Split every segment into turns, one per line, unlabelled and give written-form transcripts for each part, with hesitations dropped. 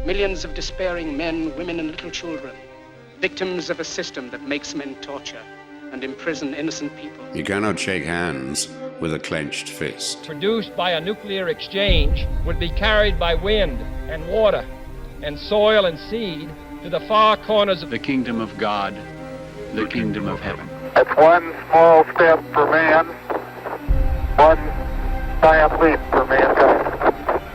Millions of despairing men, women, and little children, victims of a system that makes men torture and imprison innocent people.
You cannot shake hands with a clenched fist.
Produced by a nuclear exchange would be carried by wind and water and soil and seed to the far corners of
the kingdom of God, the kingdom of heaven.
It's one small step for man, one giant leap for mankind.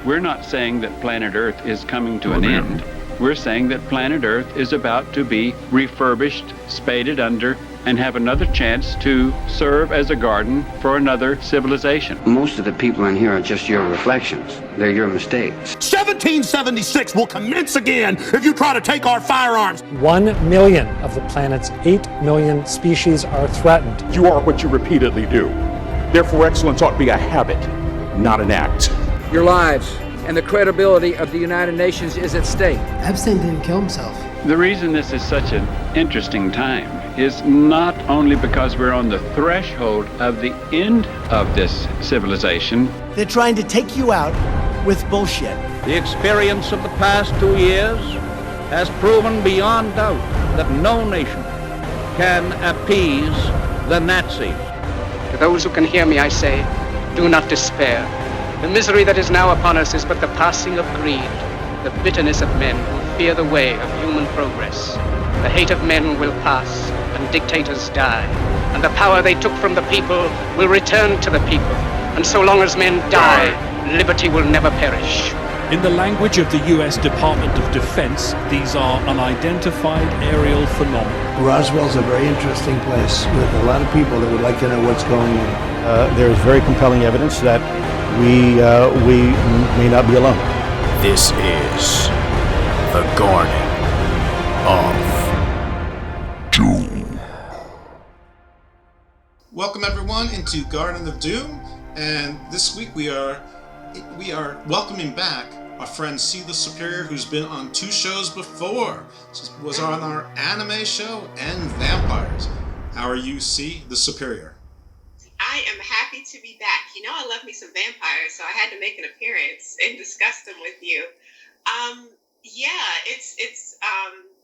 We're not saying that planet Earth is coming to an end. We're saying that planet Earth is about to be refurbished, spaded under, and have another chance to serve as a garden for another civilization.
Most of the people in here are just your reflections. They're your mistakes.
1776 will commence again if you try to take our firearms.
1 million of the planet's 8 million species are threatened.
You are what you repeatedly do. Therefore, excellence ought to be a habit, not an act.
Your lives and the credibility of the United Nations is at stake.
Epstein didn't kill himself.
The reason this is such an interesting time is not only because we're on the threshold of the end of this civilization.
They're trying to take you out with bullshit.
The experience of the past 2 years has proven beyond doubt that no nation can appease the Nazis.
To those who can hear me, I say, do not despair. The misery that is now upon us is but the passing of greed, the bitterness of men who fear the way of human progress. The hate of men will pass, and dictators die, and the power they took from the people will return to the people. And so long as men die, liberty will never perish.
In the language of the U.S. Department of Defense, these are unidentified aerial phenomena.
Roswell's a very interesting place with a lot of people that would like to know what's going on.
There is very compelling evidence that we may not be alone.
This is the Garden of Doom.
Welcome everyone into Garden of Doom, and this week we are welcoming back our friend C the Superior, who's been on 2 shows before. She was on our anime show and vampires. How are you, C the Superior?
I am happy to be back. You know, I love me some vampires, so I had to make an appearance and discuss them with you.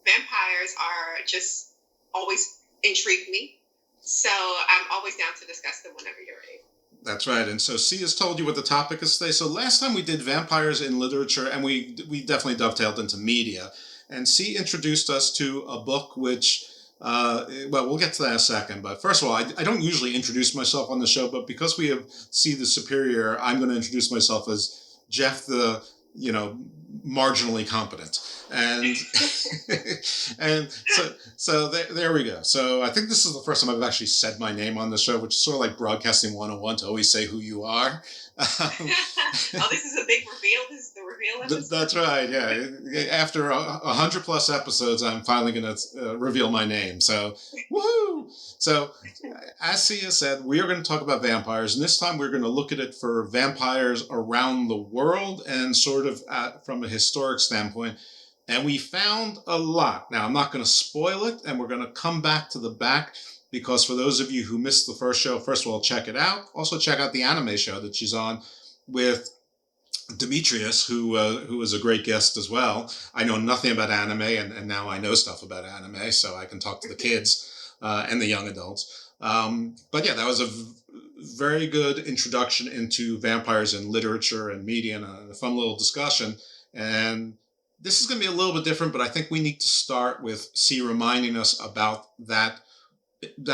Vampires are just always intrigue me, so I'm always down to discuss them whenever you're ready.
That's right, and so C has told you what the topic is today. So last time we did vampires in literature, and we definitely dovetailed into media, and C introduced us to a book which... we'll get to that in a second. But first of all, I don't usually introduce myself on the show, but because we have C the Superior, I'm going to introduce myself as Jeff the, marginally competent. And and so there we go. So I think this is the first time I've actually said my name on the show, which is sort of like broadcasting 101 to always say who you are.
This is a big reveal. This is the reveal episode.
That's right. Yeah. After 100 plus episodes, I'm finally going to reveal my name. So, woohoo! So, as Sia said, we are going to talk about vampires, and this time we're going to look at it for vampires around the world and sort of from a historic standpoint. And we found a lot. Now, I'm not going to spoil it, and we're going to come back to the back. Because for those of you who missed the first show, first of all, check it out. Also, check out the anime show that she's on with Demetrius, who was a great guest as well. I know nothing about anime, and now I know stuff about anime, so I can talk to the kids and the young adults. But yeah, that was a very good introduction into vampires in literature and media, and a fun little discussion. And this is going to be a little bit different, but I think we need to start with C reminding us about that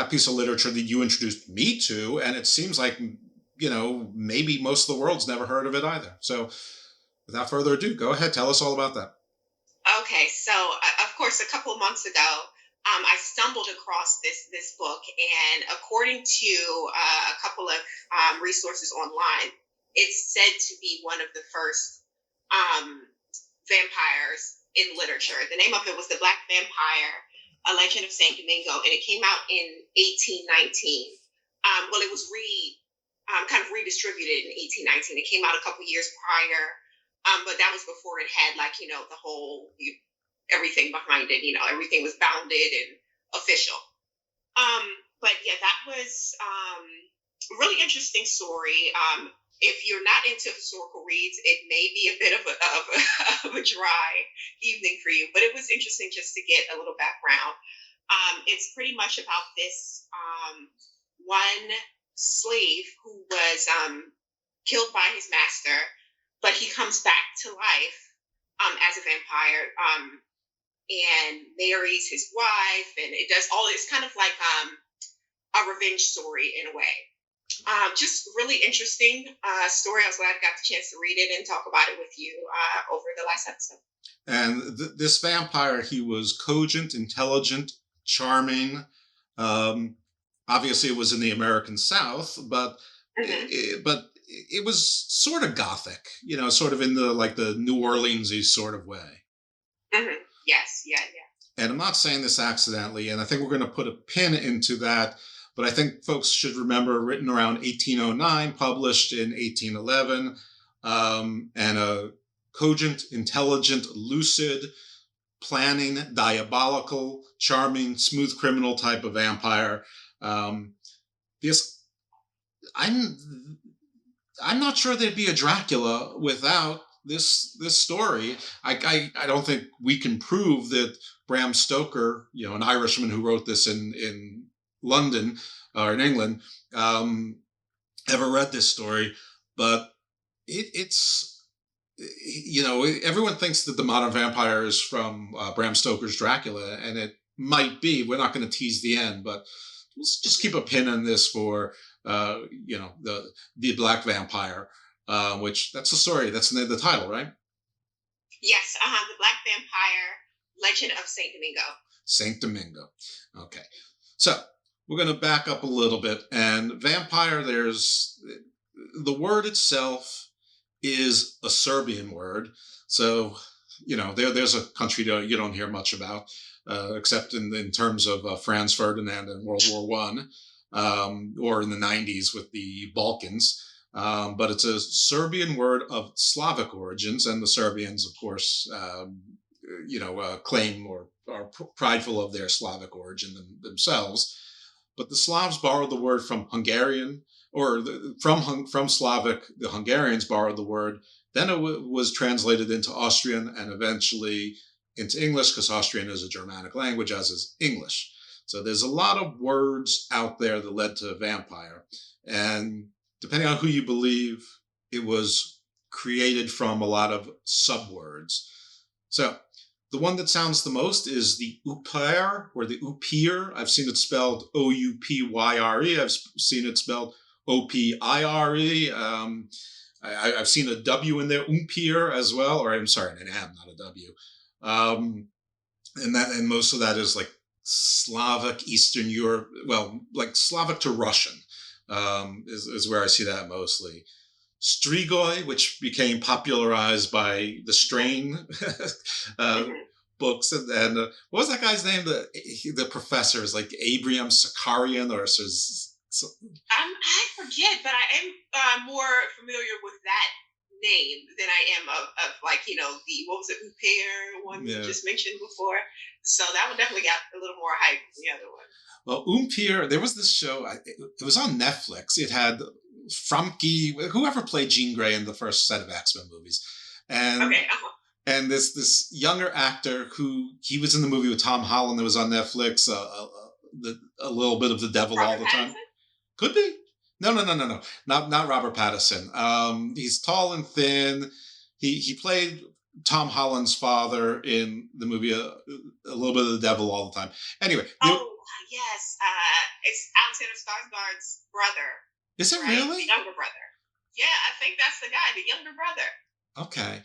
piece of literature that you introduced me to, and it seems like, maybe most of the world's never heard of it either. So without further ado, go ahead, tell us all about that.
Okay, so of course, a couple of months ago, I stumbled across this book, and according to a couple of resources online, it's said to be one of the first vampires in literature. The name of it was The Black Vampire, A Legend of St. Domingo, and it came out in 1819. It was kind of redistributed in 1819. It came out a couple years prior, but that was before it had the whole everything behind it. Everything was bounded and official. But yeah, that was a really interesting story. If you're not into historical reads, it may be a bit of a dry evening for you, but it was interesting just to get a little background. It's pretty much about this one slave who was killed by his master, but he comes back to life as a vampire and marries his wife, and it does all. It's kind of like a revenge story in a way. Just really interesting story. I was glad I got the chance to read it and talk about it with you over the last episode.
And this vampire, he was cogent, intelligent, charming. Obviously, it was in the American South, but it was sort of gothic, you know, sort of in the New Orleans-y sort of way.
Mm-hmm. Yes, yeah.
And I'm not saying this accidentally, and I think we're going to put a pin into that. But I think folks should remember, written around 1809, published in 1811, and a cogent, intelligent, lucid, planning, diabolical, charming, smooth criminal type of vampire. This, I'm not sure there'd be a Dracula without this story. I don't think we can prove that Bram Stoker, you know, an Irishman who wrote this in London or in England, ever read this story, but it's, you know, everyone thinks that the modern vampire is from Bram Stoker's Dracula, and it might be. We're not going to tease the end, but let's just keep a pin in this for, you know, the Black Vampire, which that's the story. That's the title, right?
Yes, the Black Vampire, Legend of Saint Domingo.
Saint Domingo. Okay. So we're going to back up a little bit. And vampire, there's the word itself is a Serbian word. So, you know, there's a country that you don't hear much about, except in terms of Franz Ferdinand in World War I, or in the 90s with the Balkans. But it's a Serbian word of Slavic origins. And the Serbians, of course, you know, claim or are prideful of their Slavic origin themselves. But the Slavs borrowed the word from Hungarian, or from Slavic, the Hungarians borrowed the word. Then it was translated into Austrian and eventually into English, because Austrian is a Germanic language, as is English. So there's a lot of words out there that led to vampire. And depending on who you believe, it was created from a lot of subwords. So the one that sounds the most is the upyre, or the upyre. I've seen it spelled O-U-P-Y-R-E. I've seen it spelled O-P-I-R-E. I've seen a W in there, umpire, as well. Or I'm sorry, an M, not a W. And most of that is like Slavic, Eastern Europe. Well, like Slavic to Russian is where I see that mostly. Strigoi, which became popularized by the Strain books, and what was that guy's name? The professor is like Abraham Sakarian, or
I forget, but I am more familiar with that name than I am of like, you know, what was it, Upair one you just mentioned before. So that one definitely got a little more hype than the other one.
Well, Umpire, there was this show, it was on Netflix. It had Frumke, whoever played Jean Grey in the first set of X-Men movies. And and this younger actor he was in the movie with Tom Holland that was on Netflix, a little bit of the devil
Robert
all the time.
Pattinson?
Could be. No. Not Robert Pattinson. He's tall and thin. He played Tom Holland's father in the movie a little bit of the devil all the time. Anyway.
Yes. It's Alexander Skarsgård's brother.
Is it
right?
really?
The younger brother. Yeah, I think that's the guy, the younger brother.
Okay.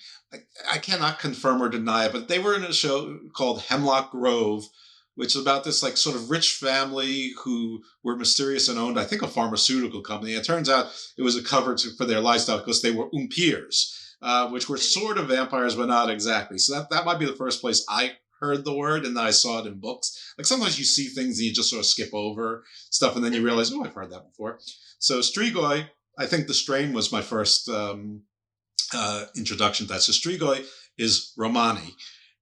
I cannot confirm or deny it, but they were in a show called Hemlock Grove, which is about this like sort of rich family who were mysterious and owned, I think, a pharmaceutical company. And it turns out it was a cover for their lifestyle because they were umpirs, which were sort of vampires, but not exactly. So that might be the first place I heard the word, and then I saw it in books. Like sometimes you see things and you just sort of skip over stuff, and then you realize, oh, I've heard that before. So Strigoi, I think the Strain was my first introduction to that. So Strigoi is Romani.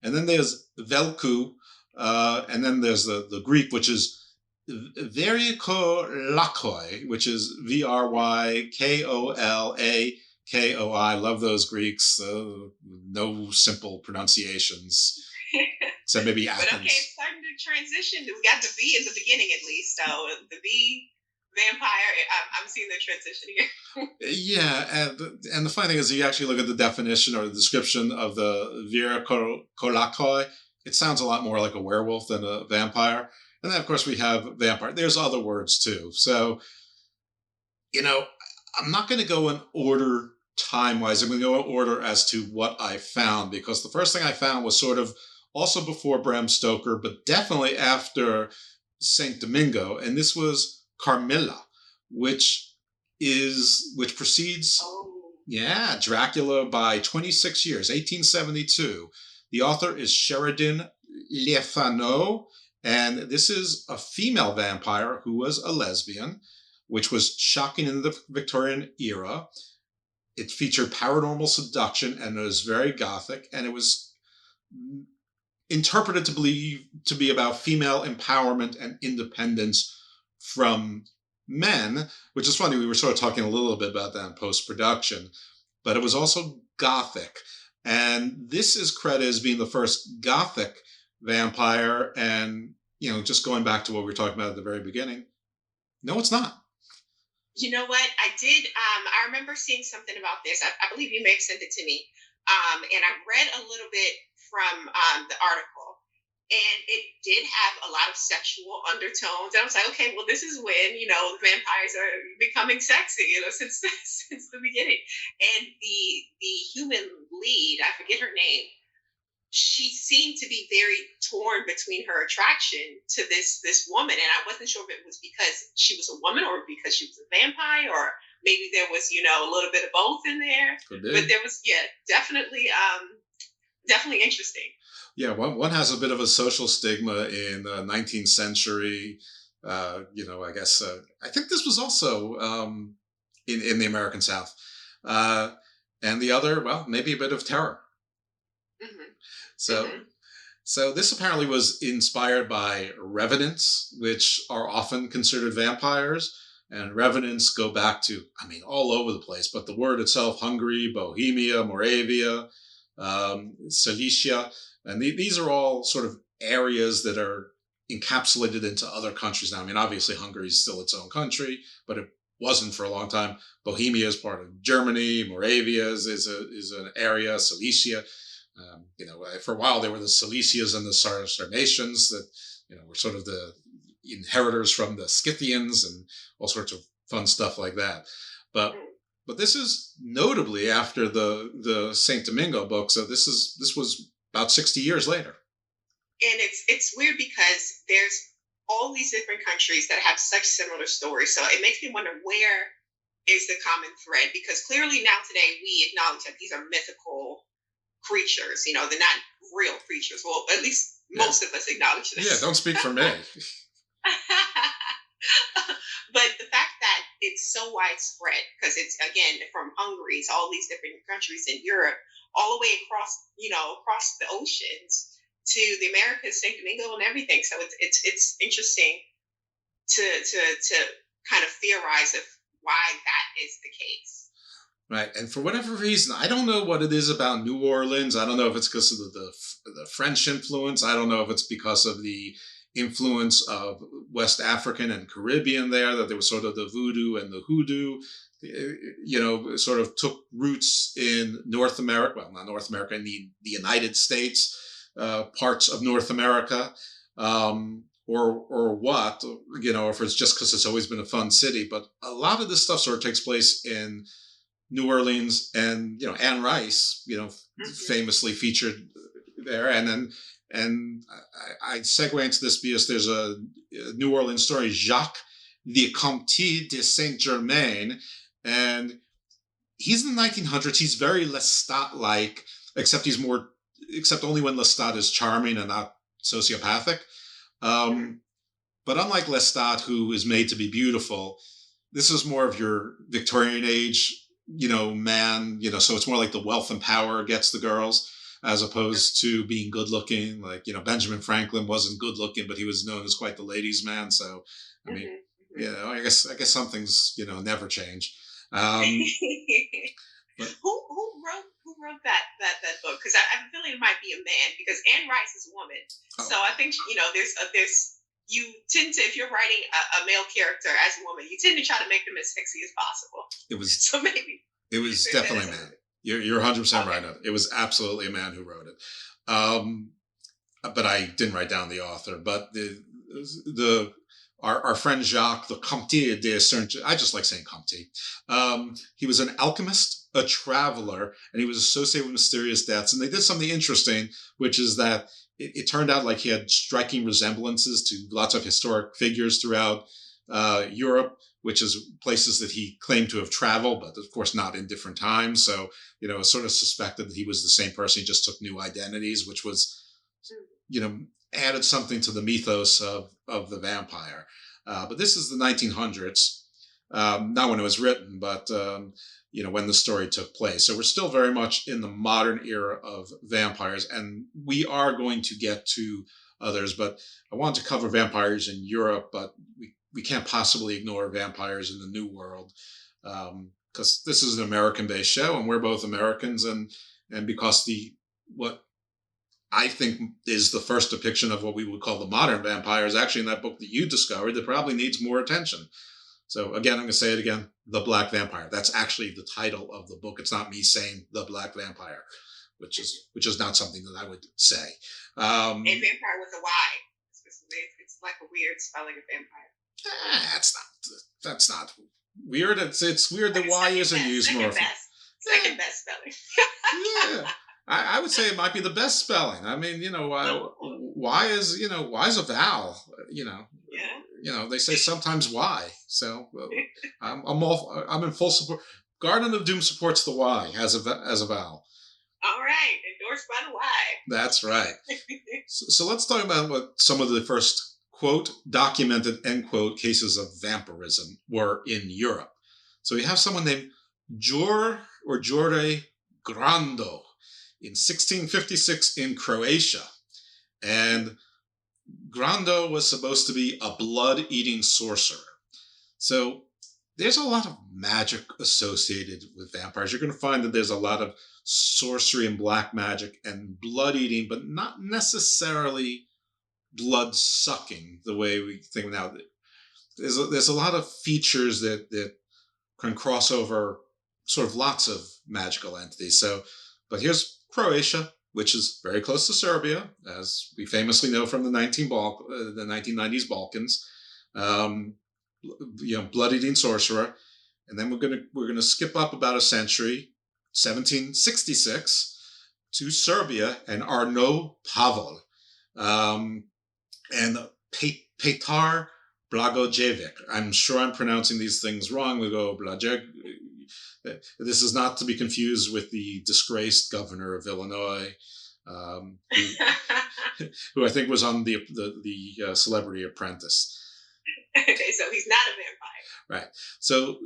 And then there's Velku, and then there's the Greek, which is Vyrykolakoi, which is Vyrykolakoi. Koi. Love those Greeks. No simple pronunciations. Except maybe Athens.
But okay, it's starting to transition. We got the V in the beginning at least. So the V vampire, I'm seeing the transition here.
Yeah, and the funny thing is, you actually look at the definition or the description of the Vera Kolakoi, it sounds a lot more like a werewolf than a vampire. And then, of course, we have vampire. There's other words, too. So, I'm not going to go in order time-wise. I'm going to go in order as to what I found, because the first thing I found was sort of also before Bram Stoker, but definitely after Saint Domingo, and this was Carmilla, which precedes Dracula by 26 years, 1872. The author is Sheridan Le Fanu, and this is a female vampire who was a lesbian, which was shocking in the Victorian era. It featured paranormal seduction, and it was very gothic, and it was interpreted to be about female empowerment and independence from men, which is funny. We were sort of talking a little bit about that in post-production, but it was also gothic. And this is credited as being the first gothic vampire. And, just going back to what we were talking about at the very beginning, no, it's not.
You know what? I did. I remember seeing something about this. I believe you may have sent it to me. And I read a little bit from the article. And it did have a lot of sexual undertones. And I was like, okay, well, this is when, the vampires are becoming sexy, since the beginning. And the human lead, I forget her name, she seemed to be very torn between her attraction to this woman. And I wasn't sure if it was because she was a woman or because she was a vampire, or maybe there was, a little bit of both in there. But there was, definitely interesting.
Yeah, one has a bit of a social stigma in the 19th century. I guess I think this was also in the American South, and the other, well, maybe a bit of terror. Mm-hmm. So this apparently was inspired by revenants, which are often considered vampires, and revenants go back to, all over the place. But the word itself: Hungary, Bohemia, Moravia, Silesia. And these are all sort of areas that are encapsulated into other countries now. Obviously, Hungary is still its own country, but it wasn't for a long time. Bohemia is part of Germany. Moravia is an area. Silesia, for a while there were the Silesias and the Sarmatians that were sort of the inheritors from the Scythians and all sorts of fun stuff like that. But this is notably after the Saint Domingo book, so this was about 60 years later.
And it's weird because there's all these different countries that have such similar stories. So it makes me wonder, where is the common thread? Because clearly now today we acknowledge that these are mythical creatures. They're not real creatures. Well, at least most of us acknowledge this.
Yeah, don't speak for me.
But the fact that it's so widespread, because it's, again, from Hungary, it's all these different countries in Europe, all the way across the oceans to the Americas, St. Domingo, and everything. So it's interesting to kind of theorize of why that is the case.
Right, and for whatever reason, I don't know what it is about New Orleans. I don't know if it's because of the French influence. I don't know if it's because of the influence of West African and Caribbean there, that there was sort of the voodoo and the hoodoo, sort of took roots in North America. Well, not North America, in the United States, parts of North America, or what, if it's just because it's always been a fun city. But a lot of this stuff sort of takes place in New Orleans, and, Anne Rice, famously featured there. And I segue into this because there's a New Orleans story, Jacques the Comte de Saint-Germain, and he's in the 1900s. He's very Lestat-like, except only when Lestat is charming and not sociopathic. But unlike Lestat, who is made to be beautiful, this is more of your Victorian age, man, so it's more like the wealth and power gets the girls, as opposed to being good looking. Like, Benjamin Franklin wasn't good looking, but he was known as quite the ladies' man. So, I guess some things, never change.
Who wrote that book? Because I have a feeling it might be a man, because Anne Rice is a woman. So I think there's you tend to, if you're writing a male character as a woman, you tend to try to make them as sexy as possible.
It was
so maybe
it was definitely a man. You're 100% right on it. It was absolutely a man who wrote it. But I didn't write down the author. But our friend Jacques, the Comte de Saint, I just like saying Comte. He was an alchemist, a traveler, and he was associated with mysterious deaths. And they did something interesting, which is that it turned out like he had striking resemblances to lots of historic figures throughout Europe, which is places that he claimed to have traveled, but of course not in different times. So, it's sort of suspected that he was the same person. He just took new identities, which was, added something to the mythos of the vampire. But this is the 1900s, not when it was written, but, when the story took place. So we're still very much in the modern era of vampires, and we are going to get to others, but I want to cover vampires in Europe, but we can't possibly ignore vampires in the New World, because this is an American-based show, and we're both Americans, and because what I think is the first depiction of what we would call the modern vampire is actually in that book that you discovered that probably needs more attention. So again, I'm going to say it again, The Black Vampire. That's actually the title of the book. It's not me saying The Black Vampire, which is not something that I would say.
A vampire with a Y. It's like a weird spelling of vampire.
That's not weird. It's weird that Y isn't used more often.
Second best spelling.
Yeah. I would say it might be the best spelling. I mean, Y is a vowel,
Yeah.
They say sometimes Y. So I'm in full support. Garden of Doom supports the Y as a vowel.
All right. Endorsed by the Y.
That's right. So let's talk about what some of the first, quote, documented, end quote, cases of vampirism were in Europe. So we have someone named Jure Grando in 1656 in Croatia. And Grando was supposed to be a blood-eating sorcerer. So there's a lot of magic associated with vampires. You're going to find that there's a lot of sorcery and black magic and blood-eating, but not necessarily blood-sucking the way we think now. There's a lot of features that can cross over sort of lots of magical entities. But here's Croatia, which is very close to Serbia, as we famously know from the 1990s Balkans. Blood-eating sorcerer, and then we're gonna skip up about a century, 1766, to Serbia and Arno Pavel, and Petar Blagojevic. I'm sure I'm pronouncing these things wrong. We go Blagojevic. This is not to be confused with the disgraced governor of Illinois, who I think was on the Celebrity Apprentice.
Okay, so he's not a vampire.
Right. So,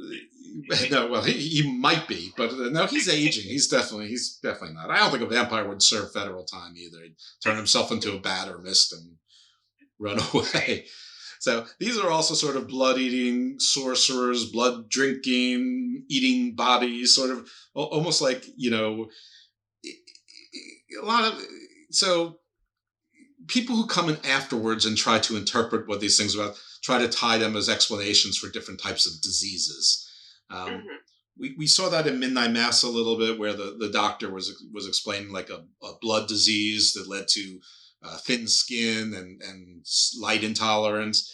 no, well, he might be, but no, he's aging. He's definitely not. I don't think a vampire would serve federal time either. He'd turn himself into a bat or mist and run away. Right. So these are also sort of blood-eating sorcerers, blood-drinking, eating bodies, sort of almost like, a lot of... So people who come in afterwards and try to interpret what these things are about, try to tie them as explanations for different types of diseases. We saw that in Midnight Mass a little bit, where the doctor was explaining like a blood disease that led to thin skin and light intolerance.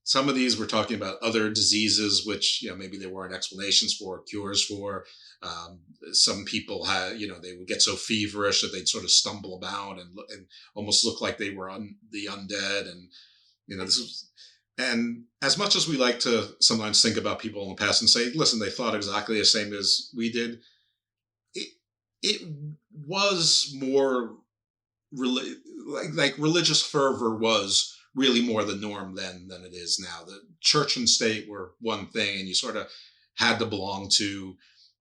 Some of these we're talking about other diseases, which maybe there weren't explanations for, cures for. Some people had, they would get so feverish that they'd sort of stumble about and almost look like they were the undead, and this was. And as much as we like to sometimes think about people in the past and say, listen, they thought exactly the same as we did, it was more like religious fervor was really more the norm then than it is now. The church and state were one thing, and you sort of had to belong to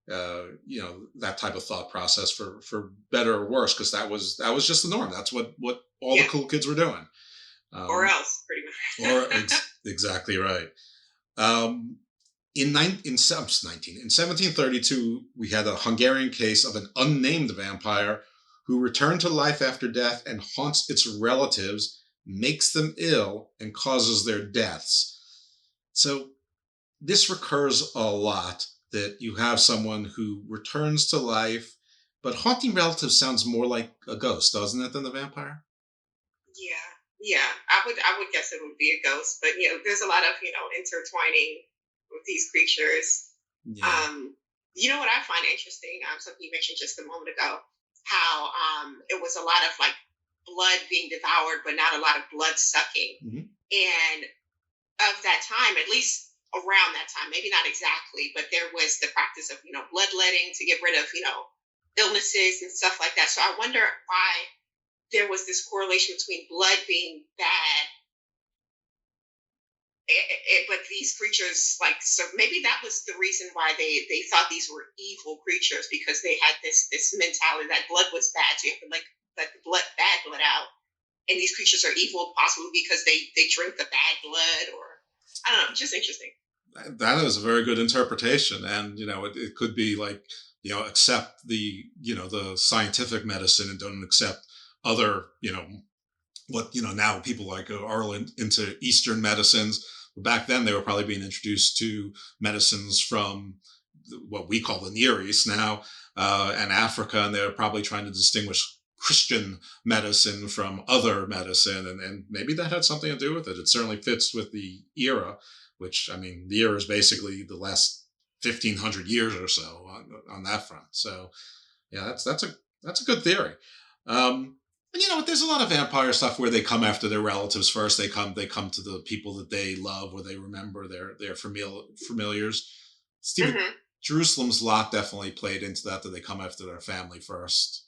that type of thought process for better or worse, because that was just the norm. That's what all the cool kids were doing.
Or else, pretty much.
Exactly right. In 1732, we had a Hungarian case of an unnamed vampire who returned to life after death and haunts its relatives, makes them ill, and causes their deaths. So this recurs a lot, that you have someone who returns to life, but haunting relatives sounds more like a ghost, doesn't it, than the vampire?
Yeah. I would guess it would be a ghost, but there's a lot of intertwining with these creatures.
Yeah.
You know what I find interesting? Something you mentioned just a moment ago, how it was a lot of like blood being devoured, but not a lot of blood sucking.
Mm-hmm.
And of that time, at least around that time, maybe not exactly, but there was the practice of bloodletting to get rid of illnesses and stuff like that. So I wonder why there was this correlation between blood being bad, but these creatures, so maybe that was the reason why they thought these were evil creatures, because they had this mentality that blood was bad, so you have to let the bad blood out, and these creatures are evil possibly because they drink the bad blood, or I don't know, just interesting.
That is a very good interpretation, and it could be like accept the the scientific medicine and don't accept other what now people like are into Eastern medicines. Back then they were probably being introduced to medicines from what we call the Near East now and Africa, and they're probably trying to distinguish Christian medicine from other medicine, and maybe that had something to do with it. It certainly fits with the era, which the era is basically the last 1,500 years or so on that front. So yeah, that's a good theory. And there's a lot of vampire stuff where they come after their relatives first. They come to the people that they love, or they remember their familiars. Stephen Jerusalem's Lot definitely played into that they come after their family first.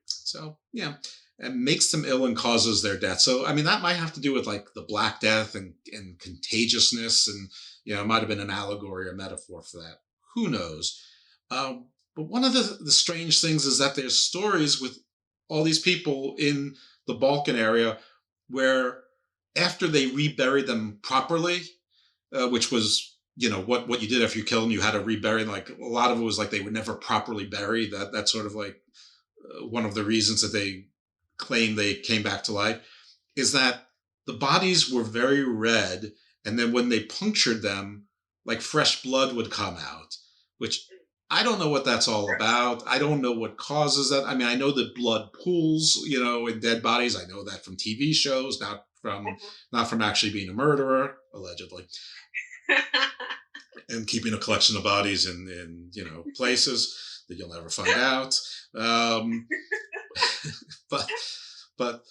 So yeah, and makes them ill and causes their death. So that might have to do with like the Black Death and contagiousness, and it might have been an allegory or metaphor for that. Who knows? But one of the strange things is that there's stories with all these people in the Balkan area where after they reburied them properly, which was, what you did after you killed them, you had to rebury them. Like a lot of it was like they were never properly buried. That's sort of like one of the reasons that they claim they came back to life, is that the bodies were very red. And then when they punctured them, like fresh blood would come out, which I don't know what that's all about. I don't know what causes that. I know that blood pools, in dead bodies. I know that from TV shows, not from actually being a murderer, allegedly, and keeping a collection of bodies in places that you'll never find out. But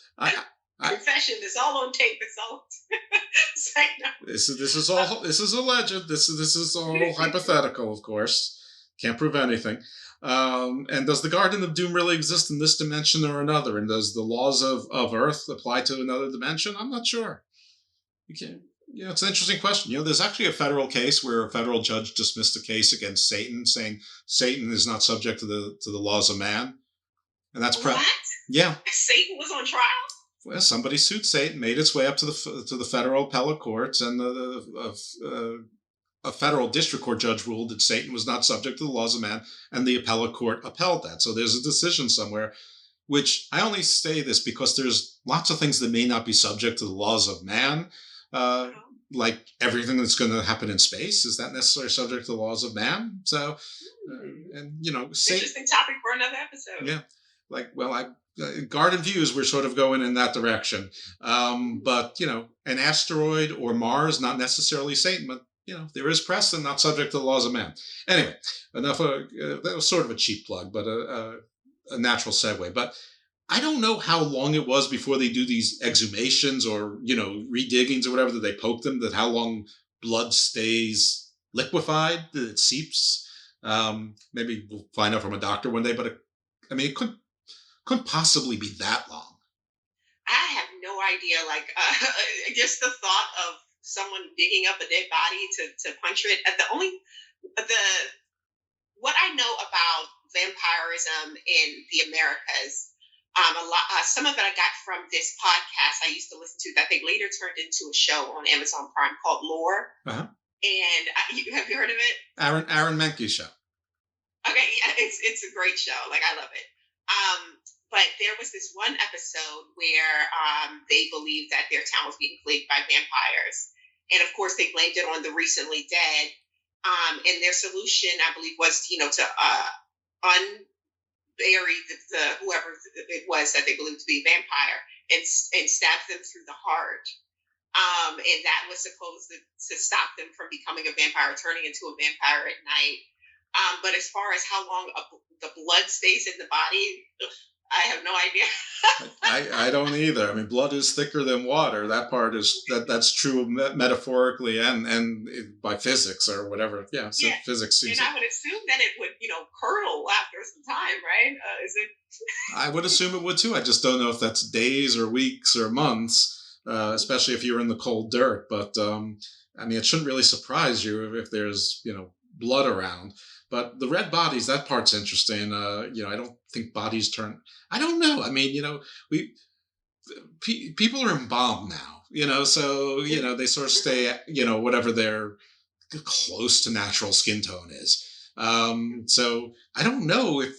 confession is all on tape. It's all.
This is alleged. This is all hypothetical, of course. Can't prove anything. And does the Garden of Doom really exist in this dimension or another? And does the laws of Earth apply to another dimension? I'm not sure. You can't. It's an interesting question. There's actually a federal case where a federal judge dismissed a case against Satan, saying Satan is not subject to the laws of man, and that's
what?
Yeah.
Satan was on trial.
Well, somebody sued Satan, made its way up to the federal appellate courts, and a federal district court judge ruled that Satan was not subject to the laws of man, and the appellate court upheld that. So there's a decision somewhere, which I only say this because there's lots of things that may not be subject to the laws of man, like everything that's going to happen in space is not necessarily subject to the laws of man. So,
interesting topic for another episode.
Yeah, Garden Views, we're sort of going in that direction. But an asteroid or Mars, not necessarily Satan, but there is precedent, not subject to the laws of man. Anyway, enough. That was sort of a cheap plug, but a natural segue. But I don't know how long it was before they do these exhumations or rediggings or whatever, that they poke them. That how long blood stays liquefied, that it seeps. Maybe we'll find out from a doctor one day. But it couldn't possibly be that long.
I have no idea. Just the thought of someone digging up a dead body to puncture it. What I know about vampirism in the Americas, some of it I got from this podcast I used to listen to that they later turned into a show on Amazon Prime called Lore. And have you heard of it?
Aaron Mahnke show.
Okay, yeah, it's a great show. Like, I love it. But there was this one episode where they believed that their town was being plagued by vampires, and of course they blamed it on the recently dead. And their solution, I believe, was to unbury the whoever it was that they believed to be a vampire and stab them through the heart. And that was supposed to stop them from becoming a vampire, turning into a vampire at night. But as far as how long the blood stays in the body, I have no idea.
I don't either. I mean, blood is thicker than water. That part is that's true metaphorically and by physics or whatever. Yeah, so physics seems.
And I would assume that it would, curdle after some time, right? Is it?
I would assume it would too. I just don't know if that's days or weeks or months, especially if you're in the cold dirt. But I mean, it shouldn't really surprise you if there's blood around. But the red bodies, that part's interesting. I don't think bodies turn. I don't know. I mean, people are embalmed now. So they sort of stay, whatever their close to natural skin tone is. So I don't know if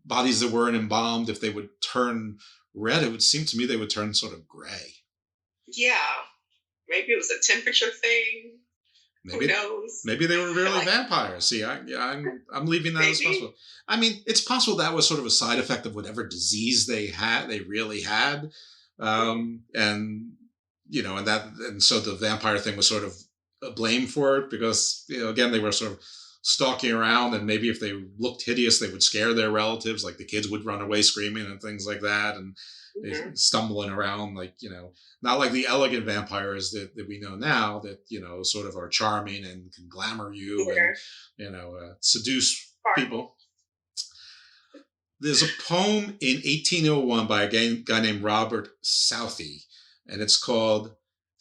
bodies that weren't embalmed, if they would turn red. It would seem to me they would turn sort of gray.
Yeah, maybe it was a temperature thing.
Maybe, who knows? Maybe they were really vampires. See, I'm leaving that as possible. I mean, it's possible that was sort of a side effect of whatever disease they really had, and so the vampire thing was sort of a blame for it because again they were sort of stalking around, and maybe if they looked hideous, they would scare their relatives, like the kids would run away screaming and things like that, and stumbling around not like the elegant vampires that we know now that sort of are charming and can glamour you and seduce people. There's a poem in 1801 by a guy named Robert Southey, and it's called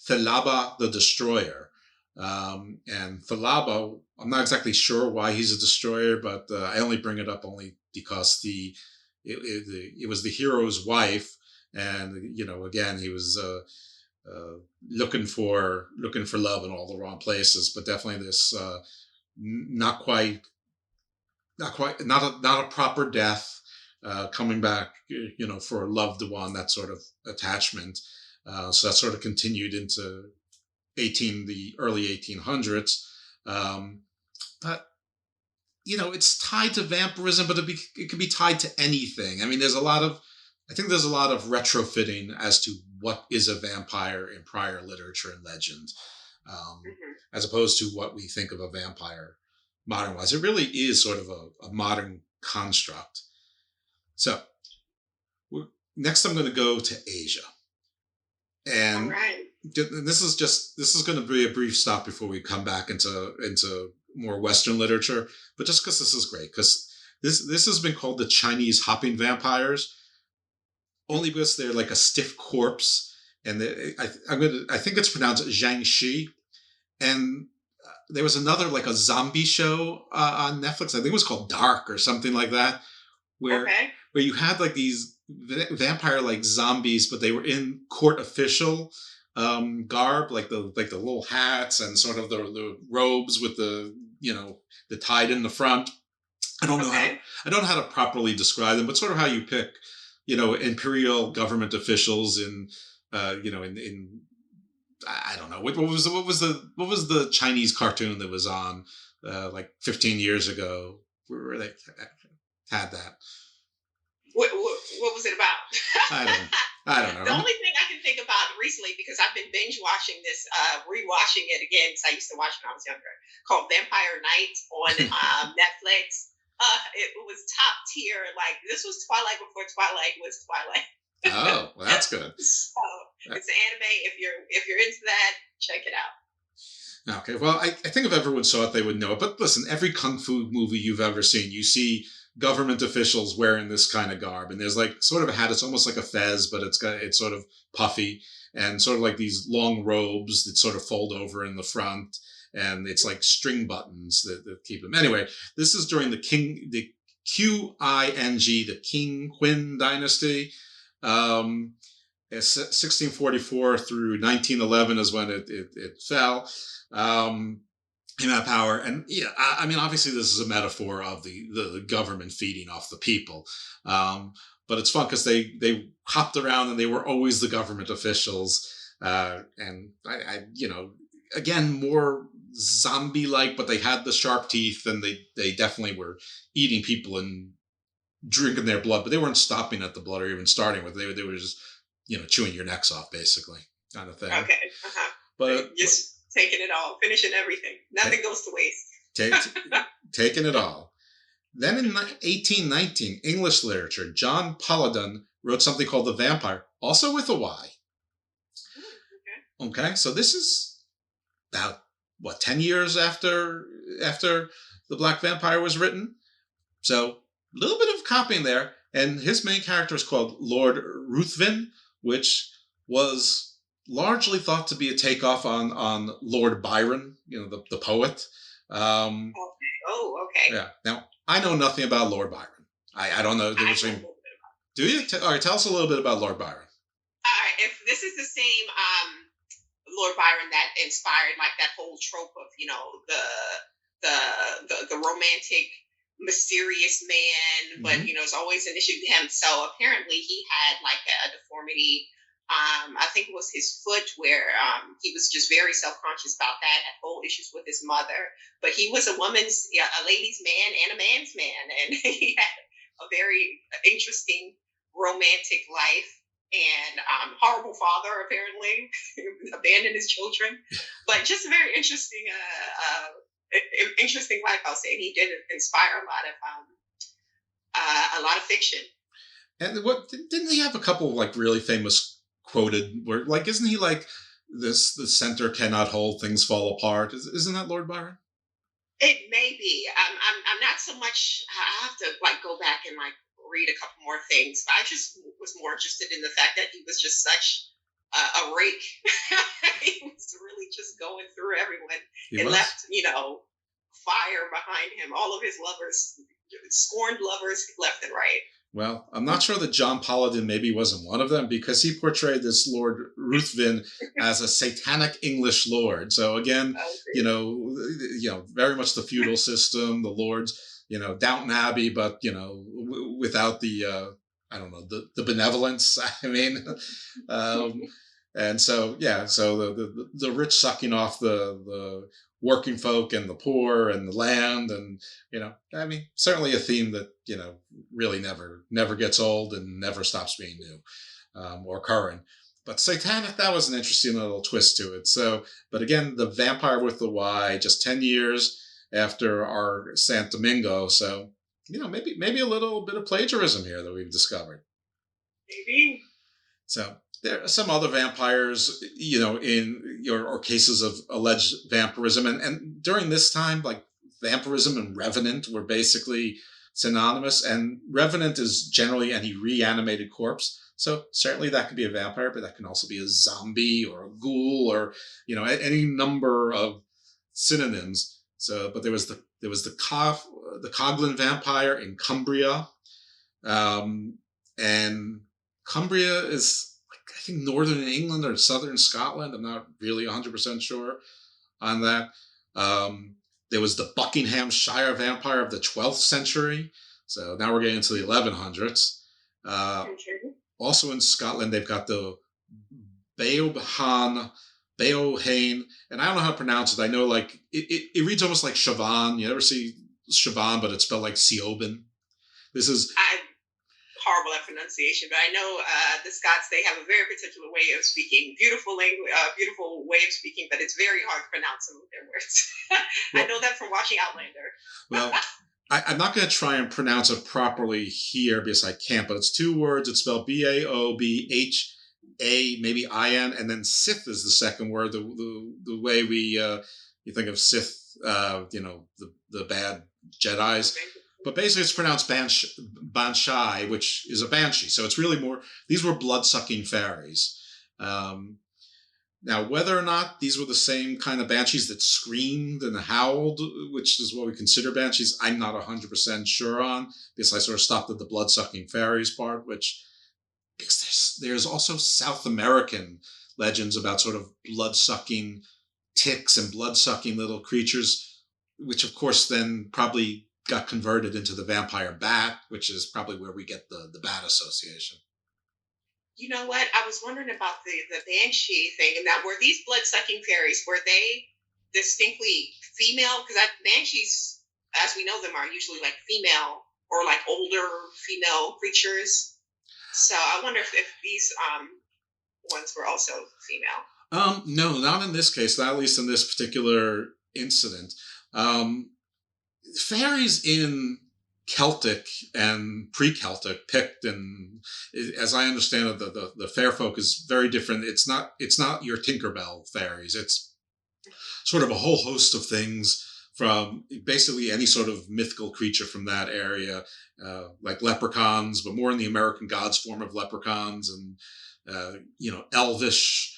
Thalaba the Destroyer. And Thalaba, I'm not exactly sure why he's a destroyer, but I only bring it up only because it was the hero's wife. And again, he was looking for love in all the wrong places, but definitely this not a proper death, coming back, for a loved one, that sort of attachment. So that sort of continued into the early 1800s. But it's tied to vampirism, but it could be tied to anything. I mean, I think there's a lot of retrofitting as to what is a vampire in prior literature and legend, as opposed to what we think of a vampire modern-wise. It really is sort of a modern construct. So next I'm going to go to Asia. And this is going to be a brief stop before we come back into more Western literature, but just because this is great, because this has been called the Chinese hopping vampires, only because they're like a stiff corpse, and I think it's pronounced Jiangxi. And there was another like a zombie show on Netflix. I think it was called Dark or something like that, where you had like these vampire like zombies, but they were in court official garb, like the little hats and sort of the robes with the tide in the front. I don't know how to properly describe them, but sort of how you pick imperial government officials in in I don't know what was the Chinese cartoon that was on like 15 years ago where they had that.
What was it about?
I don't know.
The only thing I can think about recently, because I've been binge watching this, rewatching it again, because I used to watch when I was younger, called Vampire Nights on Netflix. It was top tier. Like, this was Twilight before Twilight was Twilight.
Oh, well, that's good.
So it's an anime. If you're into that, check it out.
Okay, well, I think if everyone saw it, they would know it. But listen, every kung fu movie you've ever seen, you see government officials wearing this kind of garb, and there's like sort of a hat. It's almost like a fez, but it's sort of puffy, and sort of like these long robes that sort of fold over in the front, and it's like string buttons that keep them. Anyway, this is during the Qing, the Qing dynasty. 1644 through 1911 is when it fell. the amount of power. And yeah, I mean, obviously this is a metaphor of the government feeding off the people. But it's fun because they hopped around and they were always the government officials. And I again, more zombie-like, but they had the sharp teeth and they definitely were eating people and drinking their blood, but they weren't stopping at the blood or even starting with it. They were just, chewing your necks off, basically, kind of thing.
Okay.
But
just taking it all, finishing everything. Nothing goes to waste.
Taking it all. Then in 1819, English literature, John Paladin wrote something called The Vampire, also with a Y. Okay, so this is about, 10 years after The Black Vampire was written? So a little bit of copying there. And his main character is called Lord Ruthven, which was largely thought to be a takeoff on Lord Byron, the poet.
Okay.
Yeah. Now, I know nothing about Lord Byron. I don't know. Do you? All right, tell us a little bit about Lord Byron.
All right. If this is the same Lord Byron that inspired like that whole trope of, the romantic, mysterious man, but it's always an issue with him. So apparently he had like a deformity. I think it was his foot where he was just very self-conscious about that, had whole issues with his mother. But he was a lady's man and a man's man. And he had a very interesting romantic life and horrible father, apparently, abandoned his children. But just a very interesting life, I'll say. And he did inspire a lot of fiction.
And what didn't he have a couple of like really famous quoted where like isn't he like this the center cannot hold, things fall apart? Isn't that Lord Byron?
It may be. I'm not so much. I have to like go back and like read a couple more things. But I just was more interested in the fact that he was just such a rake. He was really just going through everyone and left fire behind him. All of his lovers, scorned lovers, left and right.
Well, I'm not sure that John Paladin maybe wasn't one of them because he portrayed this Lord Ruthven as a satanic English lord. So again, very much the feudal system, the lords, Downton Abbey, but without the the benevolence. I mean, and so the rich sucking off the working folk and the poor and the land, and certainly a theme that really never gets old and never stops being new or current. But satanic, that was an interesting little twist to it. So, but again, The Vampire with the Y, just 10 years after our Santo Domingo. So maybe a little bit of plagiarism here that we've discovered.
Maybe.
So there are some other vampires, or cases of alleged vampirism. And during this time, like vampirism and revenant were basically synonymous. And revenant is generally any reanimated corpse. So certainly that could be a vampire, but that can also be a zombie or a ghoul or, any number of synonyms. So, but there was the Coghlan vampire in Cumbria. And Cumbria is, I think, northern England or southern Scotland. I'm not really 100% sure on that. There was the Buckinghamshire vampire of the 12th century. So now we're getting into the 1100s. Also in Scotland, they've got the Beohane, and I don't know how to pronounce it. I know like it reads almost like Siobhan. You ever see Siobhan, but it's spelled like Siobhan? This is
horrible at pronunciation, but I know the Scots, they have a very particular way of speaking, beautiful language, beautiful way of speaking, but it's very hard to pronounce some of their words. Well, I know that from watching Outlander.
Well, I'm not going to try and pronounce it properly here because I can't, but it's two words. It's spelled Baobha, maybe In, and then Sith is the second word. The way you think of Sith, the bad Jedis. But basically it's pronounced Banshai, which is a banshee. So it's really more, these were blood-sucking fairies. Now, whether or not these were the same kind of banshees that screamed and howled, which is what we consider banshees, I'm not 100% sure on, because I sort of stopped at the blood-sucking fairies part, because there's also South American legends about sort of blood-sucking ticks and blood-sucking little creatures, which of course then probably got converted into the vampire bat, which is probably where we get the bat association.
You know what? I was wondering about the banshee thing, and that were these blood-sucking fairies, were they distinctly female? Because banshees, as we know them, are usually like female or like older female creatures. So I wonder if these ones were also female.
No, not in this case, not at least in this particular incident. Fairies in Celtic and pre-Celtic, Pict, and as I understand it, the fair folk is very different. It's not your Tinkerbell fairies. It's sort of a whole host of things, from basically any sort of mythical creature from that area, like leprechauns, but more in the American gods form of leprechauns, and elvish,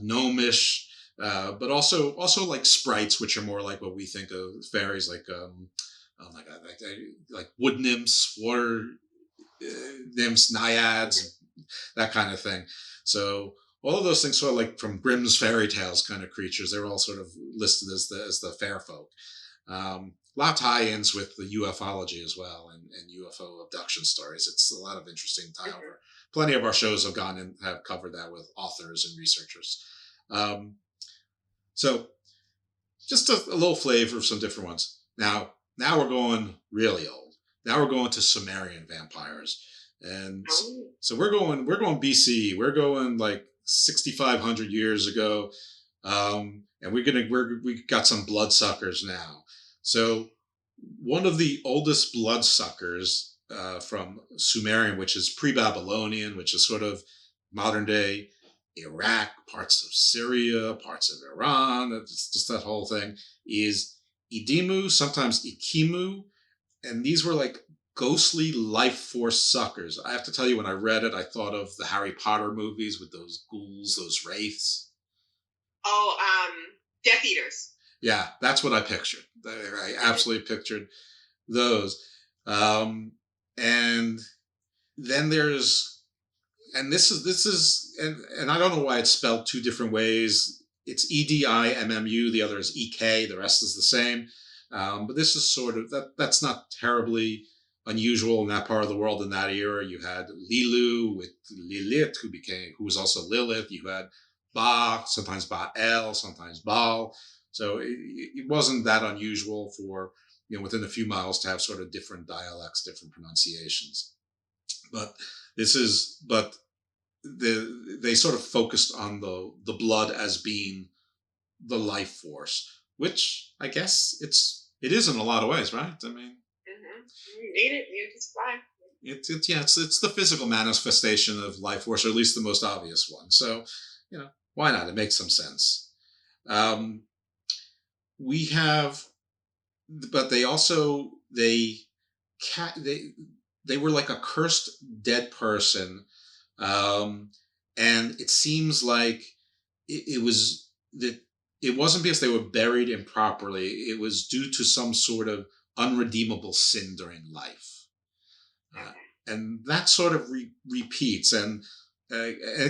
gnomish, but also like sprites, which are more like what we think of fairies, like oh my god, like wood nymphs, water nymphs, naiads, that kind of thing. So all of those things, sort of like from Grimm's fairy tales kind of creatures, they're all sort of listed as the fair folk. A lot of tie-ins with the ufology as well, and UFO abduction stories. It's a lot of interesting tie-over. Plenty of our shows have gone and have covered that with authors and researchers. So just a little flavor of some different ones. Now we're going really old. Now we're going to Sumerian vampires. And so we're going BC. We're going like 6,500 years ago. And we got some bloodsuckers now. So one of the oldest bloodsuckers from Sumerian, which is pre-Babylonian, which is sort of modern day Iraq, parts of Syria, parts of Iran, just that whole thing, is Idimu, sometimes Ikimu. And these were like ghostly life force suckers. I have to tell you, when I read it, I thought of the Harry Potter movies with those ghouls, those wraiths.
Oh, Death Eaters.
Yeah, that's what I pictured. I absolutely pictured those. And then there's, and this is, and I don't know why it's spelled two different ways. It's EDIMMU, the other is EK, the rest is the same. But this is sort of, that's not terribly unusual in that part of the world in that era. You had Lilu with Lilith, who was also Lilith. You had Ba, sometimes Baal, sometimes Baal. So it wasn't that unusual for, within a few miles to have sort of different dialects, different pronunciations. But they sort of focused on the blood as being the life force, which I guess it is in a lot of ways, right? I mean,
you need it, you just fine.
It's the physical manifestation of life force, or at least the most obvious one. So, why not? It makes some sense. We have, but they also they were like a cursed dead person, and it seems like it was that it wasn't because they were buried improperly. It was due to some sort of unredeemable sin during life, and that sort of repeats and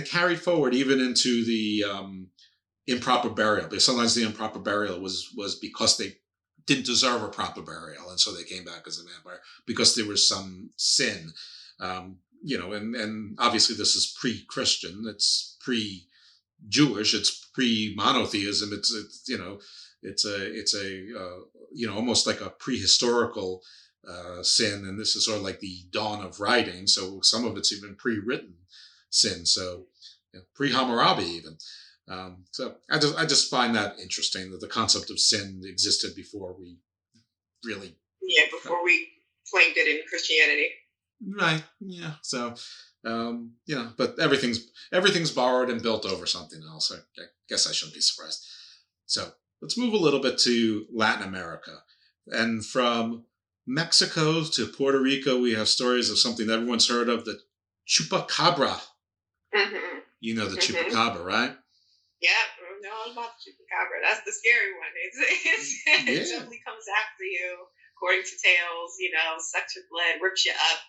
carried forward even into the improper burial. Because sometimes the improper burial was because they didn't deserve a proper burial, and so they came back as a vampire because there was some sin. And obviously this is pre-Christian. It's pre-Jewish. It's pre-monotheism. It's almost like a prehistorical sin, and this is sort of like the dawn of writing. So some of it's even pre-written sin. So pre-Hammurabi even. So I just find that interesting that the concept of sin existed before we really
before we claimed it in Christianity.
Right. Yeah. So but everything's borrowed and built over something else. I guess I shouldn't be surprised. So let's move a little bit to Latin America, and from Mexico to Puerto Rico, we have stories of something that everyone's heard of, the chupacabra.
Mm-hmm.
You know the chupacabra, right?
Yeah, I know all about the chupacabra. That's the scary one. It definitely comes after you, according to tales. Sucks your blood, rips you up.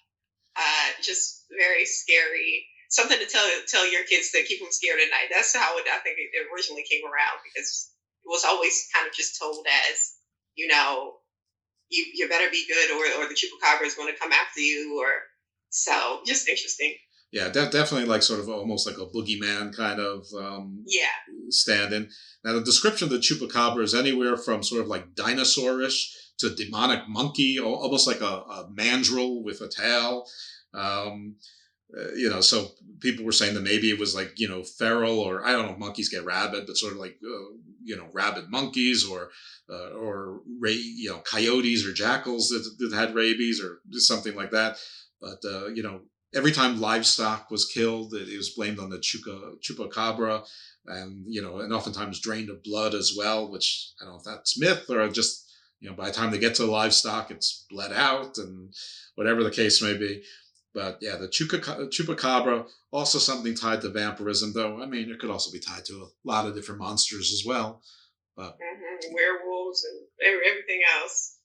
Just very scary. Something to tell your kids to keep them scared at night. That's how I think it originally came around, because was always kind of just told as, you better be good, or the chupacabra is going to come after you, or so. Just interesting.
Yeah, definitely like sort of almost like a boogeyman kind of stand-in. Now, the description of the chupacabra is anywhere from sort of like dinosaurish to demonic monkey, almost like a mandrill with a tail. So people were saying that maybe it was like, feral, or I don't know, monkeys get rabid, but sort of like, rabid monkeys or coyotes or jackals that had rabies or something like that. But, every time livestock was killed, it was blamed on the chupacabra, and oftentimes drained of blood as well, which I don't know if that's myth or just, by the time they get to the livestock, it's bled out, and whatever the case may be. But yeah, the chupacabra, also something tied to vampirism, though. I mean, it could also be tied to a lot of different monsters as well. But
werewolves and everything else.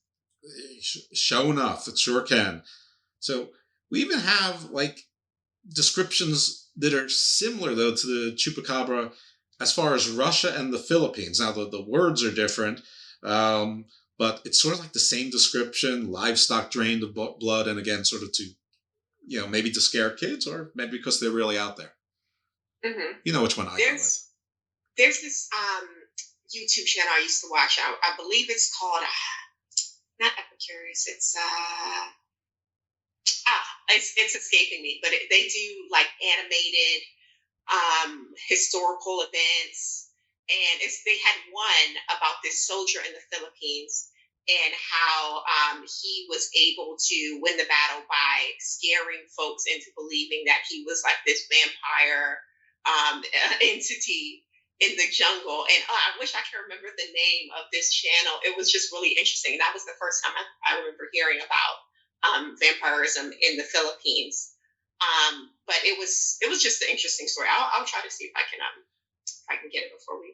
Sure enough, it sure can. So we even have like descriptions that are similar, though, to the chupacabra as far as Russia and the Philippines. Now, the words are different, but it's sort of like the same description: livestock drained of blood, and again, sort of to, maybe to scare kids, or maybe because they're really out there.
Mm-hmm.
You know which one I go with.
There's this YouTube channel I used to watch. I believe it's called not Epicurious. It's escaping me, but they do like animated historical events, and they had one about this soldier in the Philippines and how he was able to win the battle by scaring folks into believing that he was like this vampire entity in the jungle. And I wish I could remember the name of this channel. It was just really interesting. That was the first time I remember hearing about vampirism in the Philippines. But it was just an interesting story. I'll try to see if I can get it before we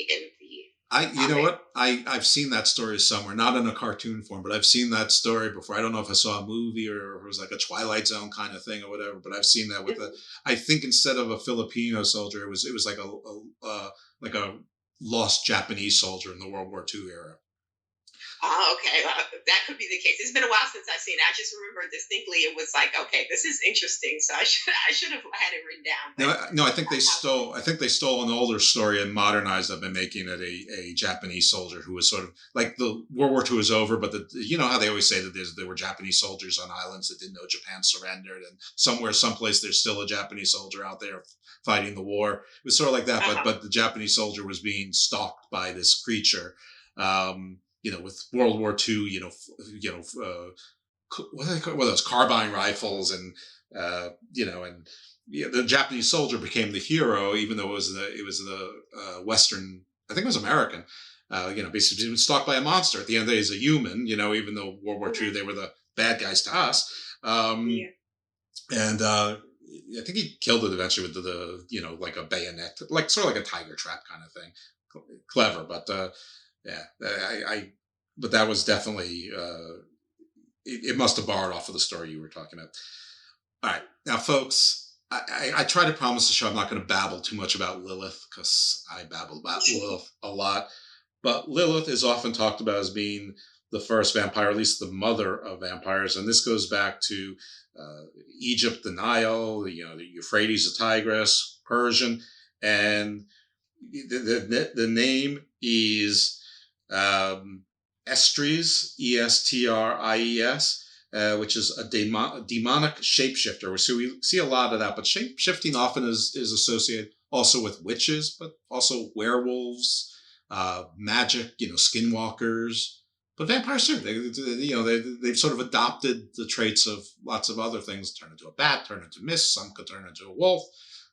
end the.
I've seen that story somewhere, not in a cartoon form, but I've seen that story before. I don't know if I saw a movie or if it was like a Twilight Zone kind of thing or whatever, but I've seen that with I think instead of a Filipino soldier, it was like a lost Japanese soldier in the World War II era.
Oh, okay. That could be the case. It's been a while since I've seen it. I just remember distinctly it was like, okay, this is interesting. So I should have had it written down.
No, I think they stole an older story and modernized it by making it a Japanese soldier who was sort of like the World War II is over, but how they always say that there were Japanese soldiers on islands that didn't know Japan surrendered, and someplace there's still a Japanese soldier out there fighting the war. It was sort of like that, but the Japanese soldier was being stalked by this creature. With World War II, what do they call those carbine rifles, and the Japanese soldier became the hero, even though it was the Western, I think it was American, basically being stalked by a monster. At the end of the day, he's a human, even though World War II, they were the bad guys to us. And I think he killed it eventually with the like a bayonet, like sort of like a tiger trap kind of thing. Clever, but but that was definitely it must have borrowed off of the story you were talking about. All right, now, folks, I try to promise the show I'm not going to babble too much about Lilith, because I babble about Lilith a lot. But Lilith is often talked about as being the first vampire, at least the mother of vampires, and this goes back to Egypt, the Nile, the Euphrates, the Tigris, Persian, and the name is Estries, Estries, which is a demonic shapeshifter. So we see a lot of that, but shapeshifting often is associated also with witches, but also werewolves, magic, skinwalkers. But vampires too. They've sort of adopted the traits of lots of other things. Turn into a bat, turn into mist. Some could turn into a wolf.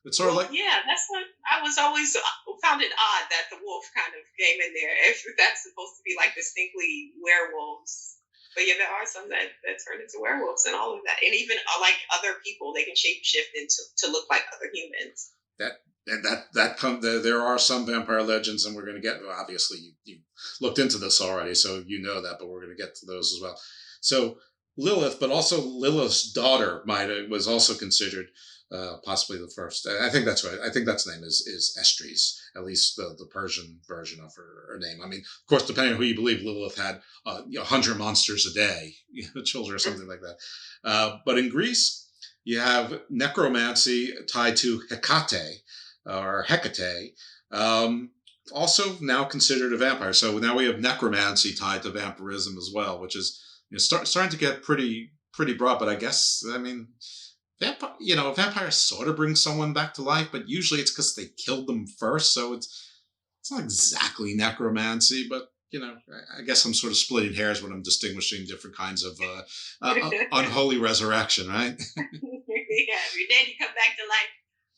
It's sort of like
that's what I was always found it odd that the wolf kind of came in there. If that's supposed to be like distinctly werewolves, but there are some that turn into werewolves and all of that, and even like other people, they can shapeshift to look like other humans. There are some vampire legends, and we're going to get. Well, obviously, you looked into this already, so you know that, but we're going to get to those as well. So Lilith, but also Lilith's daughter was also considered
possibly the first. I think that's right. I think that's name is Estries, at least the Persian version of her name. I mean, of course, depending on who you believe, Lilith had 100 monsters a day, children or something like that. But in Greece, you have necromancy tied to Hecate or Hecate. Also now considered a vampire. So now we have necromancy tied to vampirism as well, which is starting to get pretty broad. But I guess, I mean, vampires sort of bring someone back to life, but usually it's because they killed them first. So it's not exactly necromancy, but I guess I'm sort of splitting hairs when I'm distinguishing different kinds of unholy resurrection, right?
Yeah, if you're dead, you come back to life.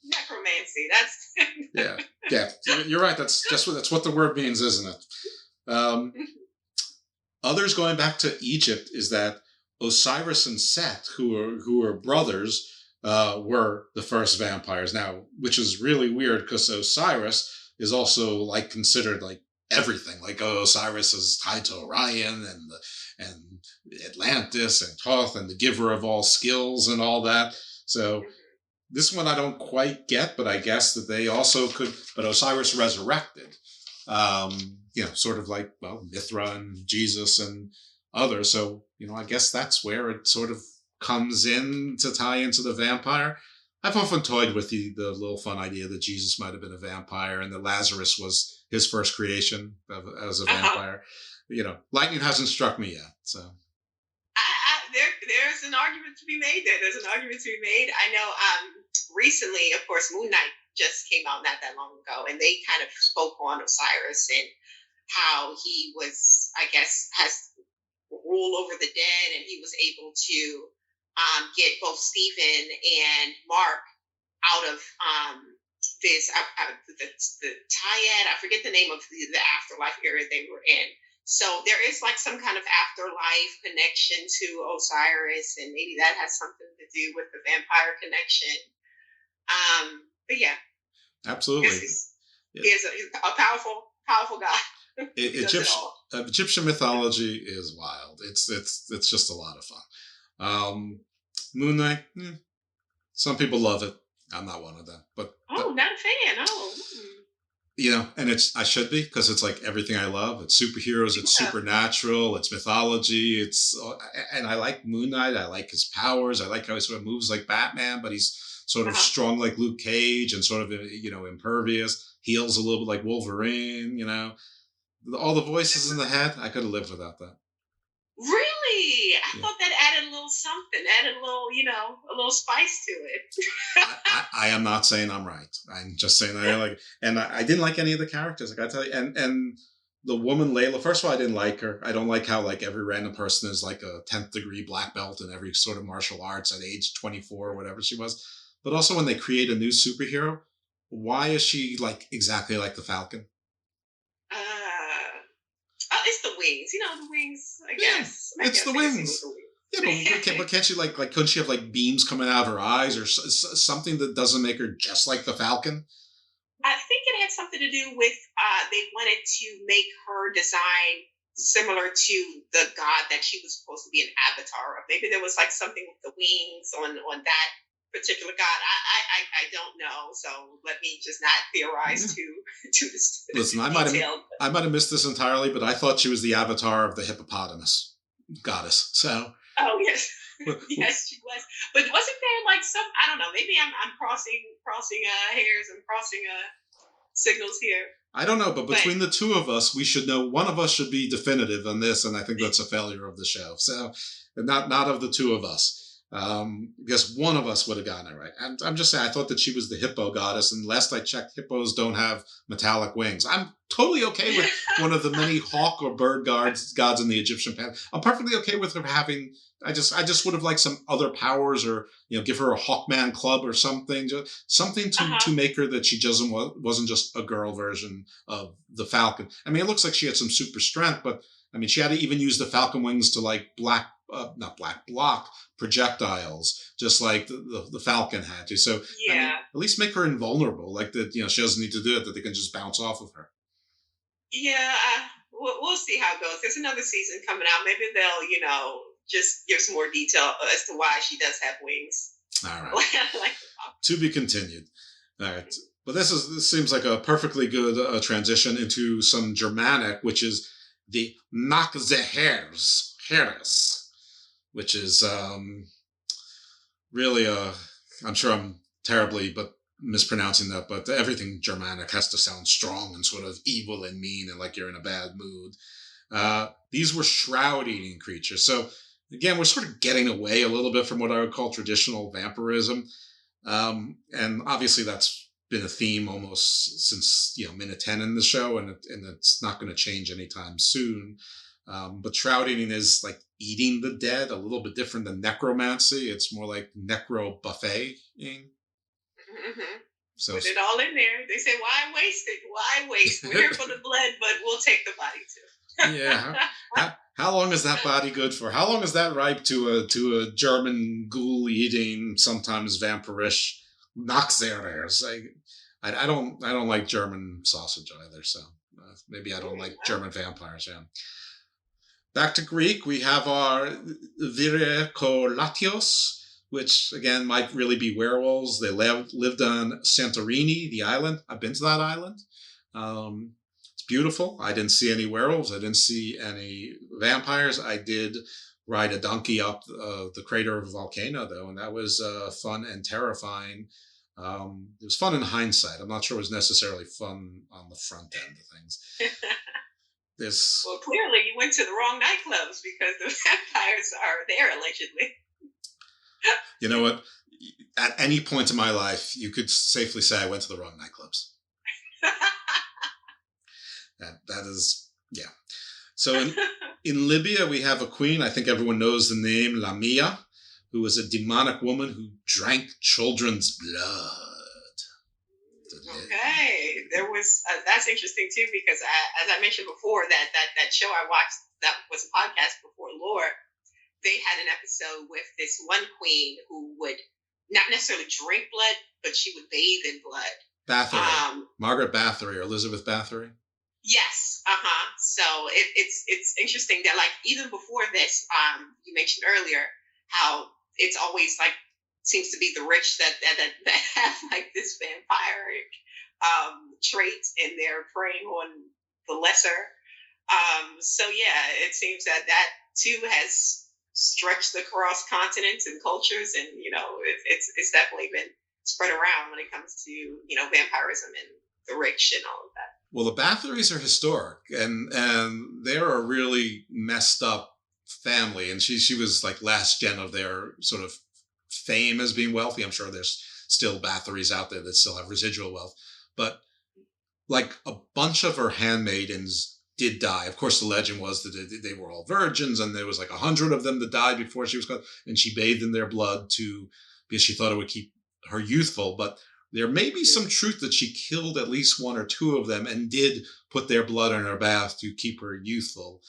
Necromancy. That's
yeah. You're right. That's what the word means, isn't it? Others going back to Egypt is that Osiris and Set, who are brothers, were the first vampires. Now, which is really weird because Osiris is also considered everything. Osiris is tied to Orion and Atlantis and Thoth and the giver of all skills and all that. So this one I don't quite get, but I guess that they also could. But Osiris resurrected, sort of like Mithra and Jesus and others. So I guess that's where it sort of comes in to tie into the vampire. I've often toyed with the little fun idea that Jesus might have been a vampire and that Lazarus was his first creation as a vampire. Lightning hasn't struck me yet, so.
There's an argument to be made there. There's an argument to be made. I know recently, of course, Moon Knight just came out not that long ago, and they kind of spoke on Osiris and how he was, I guess, has rule over the dead, and he was able to get both Stephen and Mark out of the Tiad. I forget the name of the afterlife area they were in. So there is some kind of afterlife connection to Osiris, and maybe that has something to do with the vampire connection. But yeah,
absolutely,
he's a powerful guy.
Egyptian mythology is wild. It's just a lot of fun. Moon Knight, some people love it. I'm not one of them, but
not a fan. Oh.
And I should be, because it's everything I love. It's superheroes, it's supernatural, it's mythology, and I like Moon Knight. I like his powers. I like how he sort of moves like Batman, but he's sort of strong like Luke Cage and sort of, impervious, heals a little bit like Wolverine, all the voices in the head. I could have lived without that.
Really? I thought that added a little something, added a little spice to it.
I am not saying I'm right. I'm just saying I didn't like any of the characters. I gotta tell you, and the woman Layla. First of all, I didn't like her. I don't like how every random person is a 10th degree black belt in every sort of martial arts at age 24 or whatever she was. But also when they create a new superhero, why is she exactly like the Falcon?
It's the wings. The wings, I guess.
It's the wings. Yeah, but can't she couldn't she have beams coming out of her eyes or something that doesn't make her just like the Falcon?
I think it had something to do with they wanted to make her design similar to the god that she was supposed to be an avatar of. Maybe there was something with the wings on that particular god. I don't know. So let me just not theorize too
Listen, I might have missed this entirely, but I thought she was the avatar of the hippopotamus goddess. So.
Oh yes, yes, she was. But wasn't there some? I don't know. Maybe I'm crossing hairs and crossing signals here.
I don't know, but between the two of us, we should know. One of us should be definitive on this, and I think that's a failure of the show. So, not of the two of us. Because one of us would have gotten it right. And I'm just saying, I thought that she was the hippo goddess, and last I checked, hippos don't have metallic wings. I'm totally okay with one of the many hawk or bird gods in the Egyptian pantheon. I'm perfectly okay with her having. I just would have liked some other powers, or give her a Hawkman club or something, just something to make her that she wasn't just a girl version of the Falcon. I mean, it looks like she had some super strength, but I mean, she had to even use the Falcon wings to block projectiles, just like the Falcon had to. So
yeah,
I mean, at least make her invulnerable, that. She doesn't need to do it; that they can just bounce off of her.
Yeah, we'll see how it goes. There's another season coming out. Maybe they'll, just give some more detail as to why she does have wings.
All right.
Like,
To be continued. All right. But this seems like a perfectly good transition into some Germanic, which is the Nach the Heres, which is really I'm sure I'm terribly mispronouncing that, but everything Germanic has to sound strong and sort of evil and mean and like you're in a bad mood. These were shroud-eating creatures. So again, we're sort of getting away a little bit from what I would call traditional vampirism. And obviously that's been a theme almost since, minute 10 in the show, and it's not going to change anytime soon. But shroud eating is like eating the dead, a little bit different than necromancy. It's more like necro-buffeting.
mm-hmm.
So
put it all in there. They say, why waste it? Why waste? We're here for the blood, but we'll take the body too.
Yeah. How long is that body good for? How long is that ripe to a German ghoul-eating, sometimes vampirish Nachzerers? I don't like German sausage either, so maybe I don't like German vampires. Yeah. Back to Greek, we have our Virekolatios, which again might really be werewolves. They lived on Santorini, the island. I've been to that island. It's beautiful. I didn't see any werewolves. I didn't see any vampires. I did ride a donkey up the crater of a volcano, though, and that was fun and terrifying. It was fun in hindsight. I'm not sure it was necessarily fun on the front end of things.
Well, clearly you went to the wrong nightclubs because the vampires are there, allegedly.
You know what? At any point in my life, you could safely say I went to the wrong nightclubs. That is, yeah. So in Libya, we have a queen. I think everyone knows the name Lamia, who was a demonic woman who drank children's blood.
Okay, there was that's interesting too, because as I mentioned before, that show I watched that was a podcast before Lore, they had an episode with this one queen who would not necessarily drink blood, but she would bathe in blood.
Bathory, Margaret Bathory or Elizabeth Bathory.
Yes, So it's interesting that like even before this, you mentioned earlier how it's always like seems to be the rich that have like this vampiric traits, and they're preying on the lesser. So yeah, it seems that too has stretched across continents and cultures, and it's definitely been spread around when it comes to vampirism and the rich and all of that.
Well, the Bathorys are historic, and they're a really messed up family, and she was like last gen of their sort of fame as being wealthy. I'm sure there's still Bathorys out there that still have residual wealth, but like a bunch of her handmaidens did die. Of course, the legend was that they were all virgins, and there was like 100 of them that died before she was caught, and she bathed in their blood because she thought it would keep her youthful. But there may be some truth that she killed at least one or two of them and did put their blood in her bath to keep her youthful.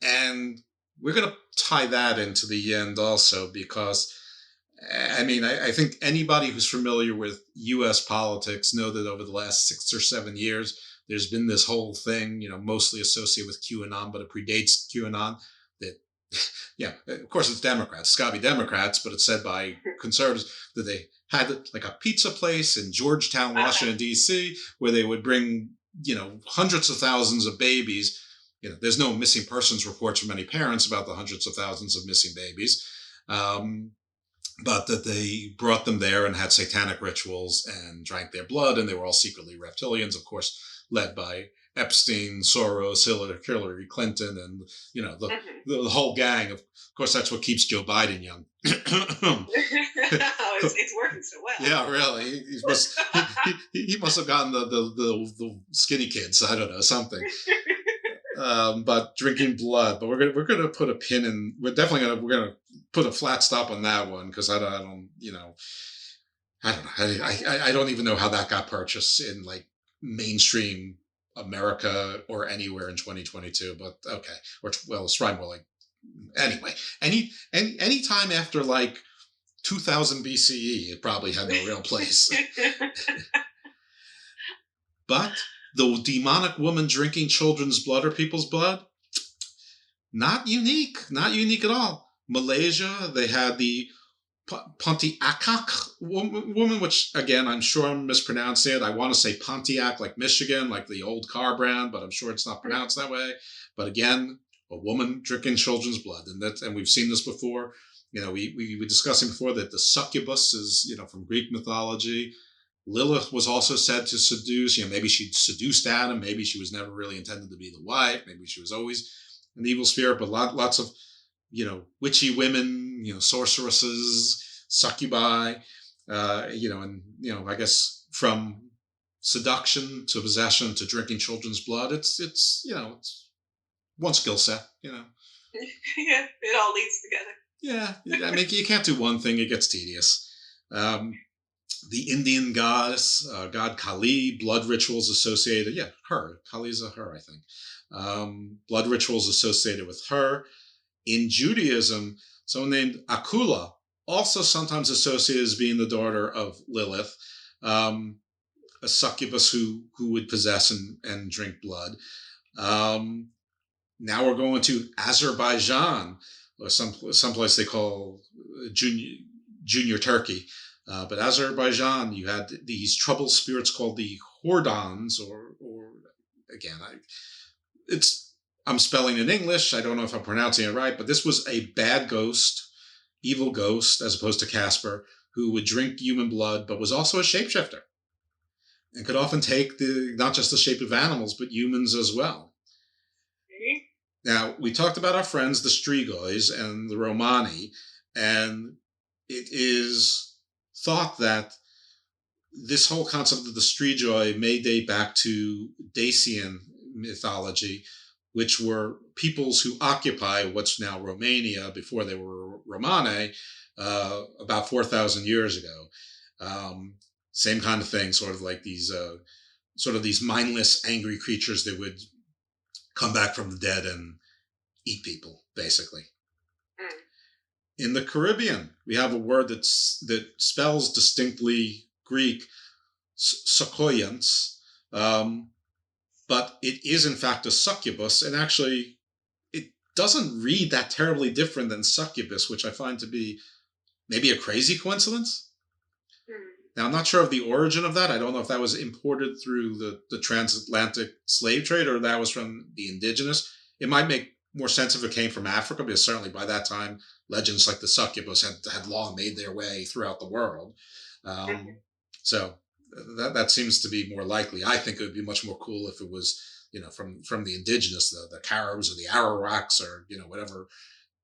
And we're going to tie that into the end also, because I mean, I think anybody who's familiar with U.S. politics know that over the last 6 or 7 years, there's been this whole thing, mostly associated with QAnon, but it predates QAnon. That, yeah, of course it's Democrats, it's got to be Democrats, but it's said by conservatives that they had like a pizza place in Georgetown, Washington, D.C., where they would bring, hundreds of thousands of babies. There's no missing persons reports from any parents about the hundreds of thousands of missing babies. But that they brought them there and had satanic rituals and drank their blood, and they were all secretly reptilians, of course, led by Epstein, Soros, Hillary Clinton, and the whole gang. Of course, that's what keeps Joe Biden young.
It's working so well.
Yeah, really. He must have gotten the skinny kids. I don't know, something. But drinking blood. But we're gonna put a pin in. We're gonna put a flat stop on that one, because I don't know. I don't even know how that got purchased in like mainstream America or anywhere in 2022. But okay, it's right. Well, like anyway, any time after like 2000 BCE, it probably had no real place. But the demonic woman drinking children's blood or people's blood, not unique at all. Malaysia, they had the Pontiac woman, which again I'm sure I'm mispronouncing it. I want to say Pontiac, like Michigan, like the old car brand, but I'm sure it's not pronounced that way. But again, a woman drinking children's blood, and we've seen this before. We were discussing before that the succubus is from Greek mythology. Lilith was also said to seduce. Maybe she seduced Adam. Maybe she was never really intended to be the wife. Maybe she was always an evil spirit. But lots of witchy women, sorceresses, succubi, I guess from seduction to possession to drinking children's blood, it's one skill set,
Yeah, it all leads together.
Yeah, I mean, you can't do one thing; it gets tedious. The Indian goddess, god Kali, blood rituals associated. Yeah, her. Kali's a her, I think. Blood rituals associated with her. In Judaism, someone named Akula, also sometimes associated as being the daughter of Lilith, a succubus who would possess and drink blood. Now we're going to Azerbaijan, or someplace they call Junior Turkey. But Azerbaijan, you had these troubled spirits called the Hordans, or again, I'm spelling in English. I don't know if I'm pronouncing it right, but this was a bad ghost, evil ghost, as opposed to Casper, who would drink human blood, but was also a shapeshifter and could often take not just the shape of animals, but humans as well.
Mm-hmm.
Now, we talked about our friends, the Strigois and the Romani, and it is thought that this whole concept of the Strigoi may date back to Dacian mythology, which were peoples who occupy what's now Romania before they were Romani, about 4,000 years ago. Same kind of thing, sort of like these mindless, angry creatures that would come back from the dead and eat people, basically. In the Caribbean, we have a word that spells distinctly Greek, Sokoyans, but it is in fact a succubus, and actually it doesn't read that terribly different than succubus, which I find to be maybe a crazy coincidence. Now, I'm not sure of the origin of that. I don't know if that was imported through the transatlantic slave trade or that was from the indigenous. It might make more sense if it came from Africa, because certainly by that time, legends like the succubus had long made their way throughout the world. So that seems to be more likely. I think it would be much more cool if it was, from the indigenous, the Caribs or the Arawaks or, whatever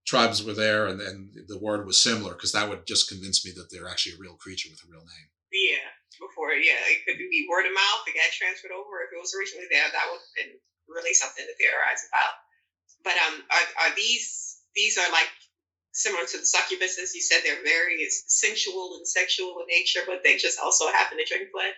tribes were there, and the word was similar, because that would just convince me that they're actually a real creature with a real name.
Yeah, it could be word of mouth. It got transferred over. If it was originally there, that would have been really something to theorize about. But are these are like similar to the succubuses? You said they're very sensual and sexual in nature, but they just also happen to drink blood.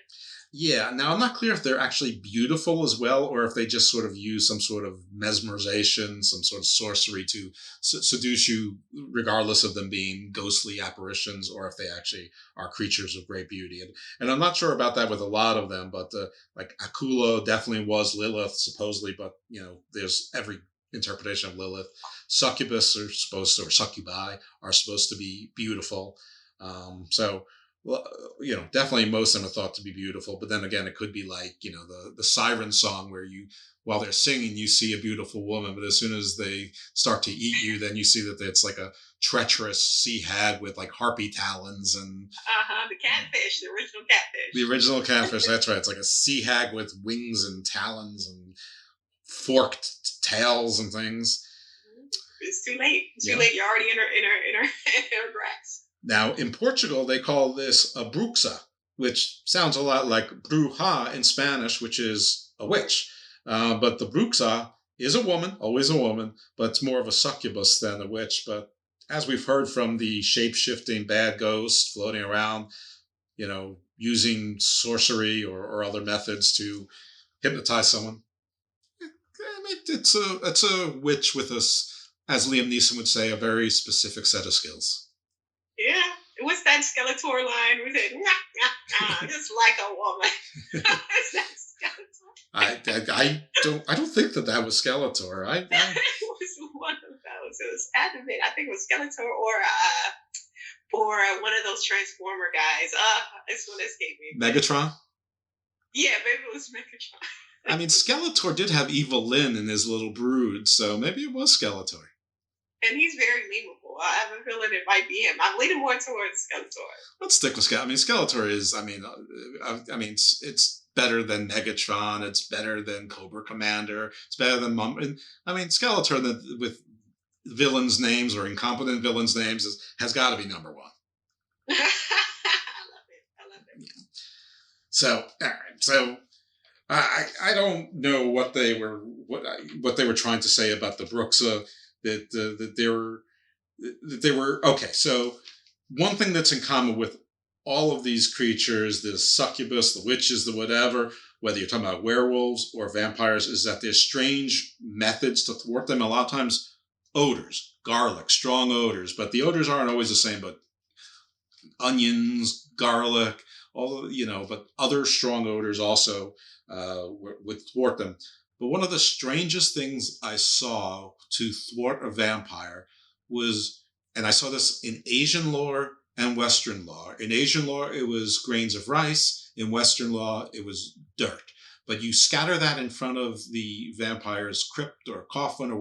Yeah. Now, I'm not clear if they're actually beautiful as well, or if they just sort of use some sort of mesmerization, some sort of sorcery to seduce you, regardless of them being ghostly apparitions, or if they actually are creatures of great beauty. And I'm not sure about that with a lot of them, but like Akula definitely was Lilith, supposedly, but, there's every interpretation of Lilith. Succubus or succubi are supposed to be beautiful. Definitely most of them are thought to be beautiful, but then again, it could be like, the siren song where while they're singing, you see a beautiful woman, but as soon as they start to eat you, then you see that it's like a treacherous sea hag with like harpy talons and...
the catfish, the original catfish.
The original catfish, that's right. It's like a sea hag with wings and talons and forked tails and things.
It's too late. Too late. You're already in her grasp.
Now, in Portugal, they call this a bruxa, which sounds a lot like bruja in Spanish, which is a witch. But the bruxa is a woman, always a woman, but it's more of a succubus than a witch. But as we've heard from the shape-shifting bad ghost floating around, using sorcery or other methods to hypnotize someone, it's a witch with as Liam Neeson would say, a very specific set of skills.
Yeah. What's that Skeletor line? We said, just like a woman. Is that Skeletor?
I don't think that was Skeletor.
It was one of those. It was animated. I think it was Skeletor or or one of those Transformer guys. It's going to escape me.
Megatron?
Yeah, maybe it was Megatron.
I mean, Skeletor did have Evil Lyn in his little brood, so maybe it was Skeletor.
And he's very memeable. I have a feeling it might be him. I'm leaning more towards Skeletor.
Let's stick with Skeletor. I mean, Skeletor is, it's better than Megatron. It's better than Cobra Commander. It's better than Skeletor with villains' names or incompetent villains' names has got to be number one.
I love it.
Yeah. So, all right. So, I don't know what they were trying to say about the Brooks. That they were okay. So one thing that's in common with all of these creatures, the succubus, the witches, the whatever, whether you're talking about werewolves or vampires, is that there's strange methods to thwart them. A lot of times, odors, garlic, strong odors, but the odors aren't always the same. But onions, garlic, but other strong odors also would thwart them. But one of the strangest things I saw to thwart a vampire was, and I saw this in Asian lore and Western lore. In Asian lore, it was grains of rice. In Western lore, it was dirt. But you scatter that in front of the vampire's crypt or coffin or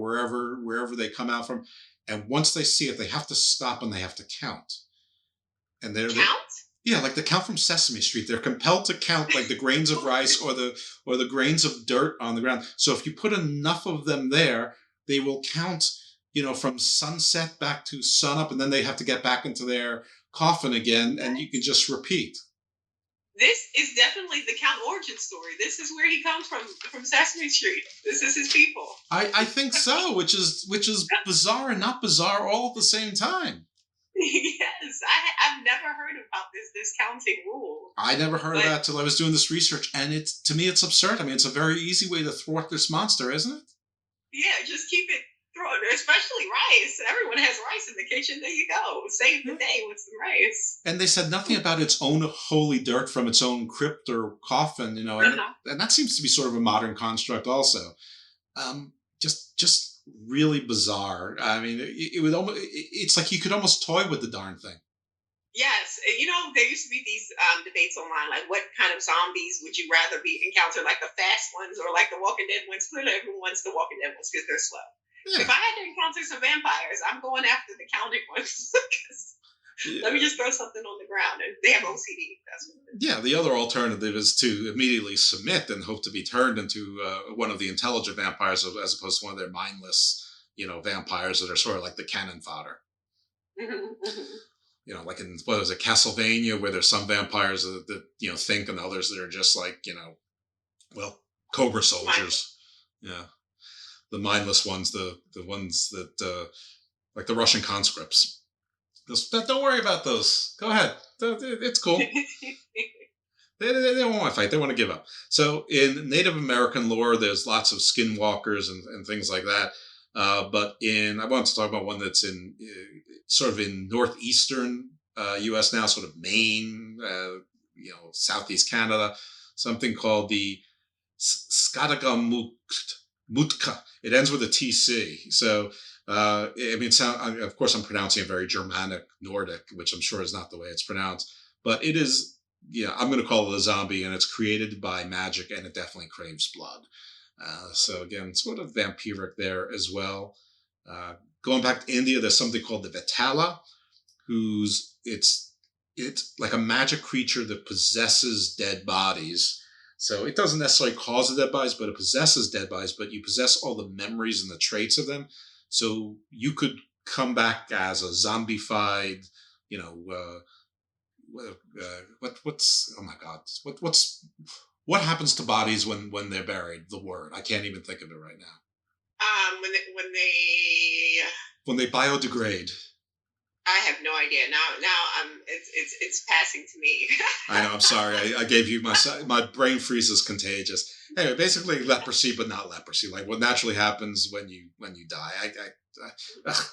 wherever they come out from. And once they see it, they have to stop and they have to count. And
Count?
Yeah, like the count from Sesame Street. They're compelled to count like the grains of rice or the grains of dirt on the ground. So if you put enough of them there, they will count, from sunset back to sunup, and then they have to get back into their coffin again, and you can just repeat.
This is definitely the Count origin story. This is where he comes from Sesame Street. This is his people.
I think so, which is bizarre and not bizarre all at the same time.
Yes, I've never heard about this counting rule.
I never heard of that till I was doing this research, and to me it's absurd. I mean, it's a very easy way to thwart this monster, isn't it?
Yeah, just keep it thrown, especially rice. Everyone has rice in the kitchen. There you go. Save the day with some rice. And
they said nothing about its own holy dirt from its own crypt or coffin, and that seems to be sort of a modern construct also. Just really bizarre. I mean, it's like you could almost toy with the darn thing.
Yes. There used to be these debates online, like what kind of zombies would you rather be encountered, like the fast ones or like the Walking Dead ones? Clearly everyone wants the Walking Dead ones because they're slow. Yeah. If I had to encounter some vampires, I'm going after the counting ones. Let me just throw something on the ground, and they have OCD. That's what it is.
Yeah, the other alternative is to immediately submit and hope to be turned into one of the intelligent vampires, as opposed to one of their mindless, vampires that are sort of like the cannon fodder. Like in what is it, Castlevania, where there's some vampires that think, and others that are just like Cobra soldiers. Yeah, the mindless ones, the ones that like the Russian conscripts. Don't worry about those. Go ahead. It's cool. They don't want to fight. They want to give up. So in Native American lore, there's lots of skinwalkers and things like that. But I want to talk about one that's in sort of in northeastern U.S. now, sort of Maine, southeast Canada, something called the Skadagamukta. It ends with a TC. So, of course, I'm pronouncing it very Germanic, Nordic, which I'm sure is not the way it's pronounced. But it is, I'm going to call it a zombie, and it's created by magic, and it definitely craves blood. So again, sort of vampiric there as well. Going back to India, there's something called the Vitala, it's like a magic creature that possesses dead bodies. So it doesn't necessarily cause the dead bodies, but it possesses dead bodies, but you possess all the memories and the traits of them. So you could come back as a zombified, what happens to bodies when they're buried? The word, I can't even think of it right now. When they biodegrade.
I have no idea. Now it's passing to me.
I know. I'm sorry. I gave you my brain freeze is contagious. Anyway, basically leprosy, but not leprosy. Like what naturally happens when you die.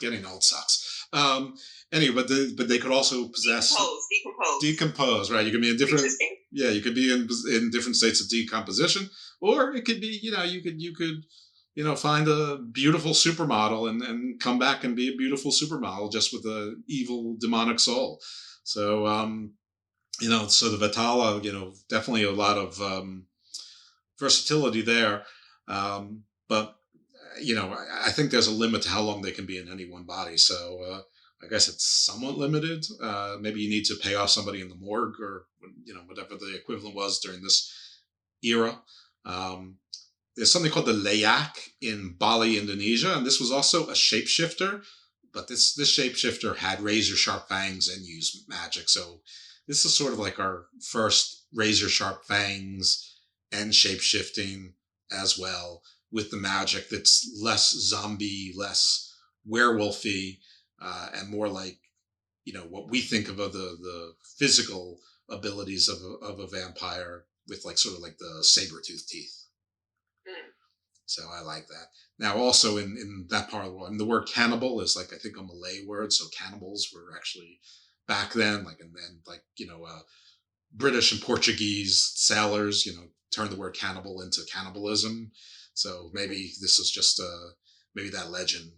Getting old sucks. Anyway, but they could also possess decompose. Right? You can be in different. Yeah, you could be in different states of decomposition, or it could be you could find a beautiful supermodel and come back and be a beautiful supermodel just with an evil demonic soul. So, so the Vitala, definitely a lot of versatility there. But, I think there's a limit to how long they can be in any one body. So I guess it's somewhat limited. Maybe you need to pay off somebody in the morgue or, whatever the equivalent was during this era. There's something called the Layak in Bali, Indonesia, and this was also a shapeshifter, but this shapeshifter had razor-sharp fangs and used magic. So this is sort of like our first razor-sharp fangs and shapeshifting as well, with the magic that's less zombie, less werewolfy, and more like, what we think of the physical abilities of a vampire with like sort of like the saber-toothed teeth. So I like that. Now, also in that part of the world, the word cannibal is like, I think, a Malay word. So cannibals were actually back then, British and Portuguese sailors, turned the word cannibal into cannibalism. So maybe this was just maybe that legend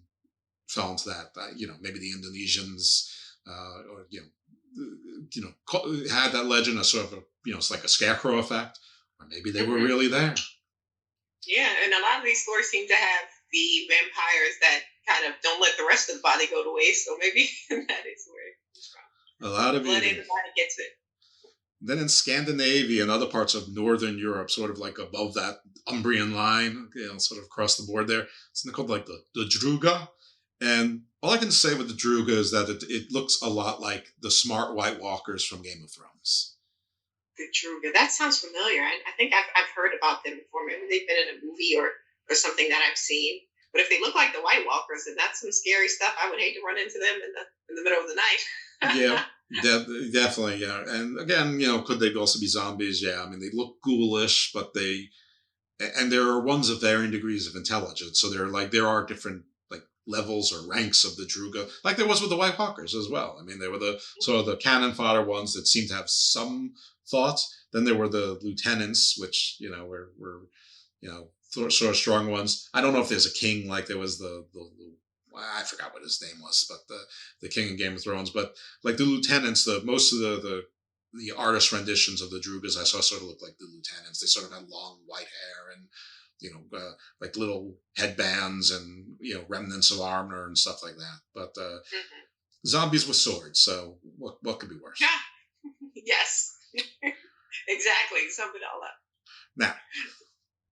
fell into that. Maybe the Indonesians had that legend as sort of it's like a scarecrow effect, or maybe they were really there.
Yeah, and a lot of these stories seem to have the vampires that kind of don't let the rest of the body go to waste. So maybe that is where it comes from.
A lot of
blood in the body gets it.
Then in Scandinavia and other parts of Northern Europe, sort of like above that Umbrian line, sort of across the board there, it's called like the Druga. And all I can say with the Druga is that it looks a lot like the smart White Walkers from Game of Thrones.
The Druga. That sounds familiar. I think I've heard about them before. Maybe they've been in a movie or something that I've seen. But if they look like the White Walkers, then that's some scary stuff. I would hate to run into them in the middle of the night.
Yeah, definitely. Yeah, and again, could they also be zombies? Yeah, I mean, they look ghoulish, but and there are ones of varying degrees of intelligence. So there are different like levels or ranks of the Druga, like there was with the White Walkers as well. I mean, they were the cannon fodder ones that seemed to have some thoughts. Then there were the lieutenants, which were sort of strong ones. I don't know if there's a king like there was the I forgot what his name was, but the king in Game of Thrones. But like the lieutenants, most of the artist renditions of the Drugas I saw sort of looked like the lieutenants. They sort of had long white hair and like little headbands and remnants of armor and stuff like that. But zombies with swords. So what could be worse?
Yes. Exactly. Sum it all up.
Now,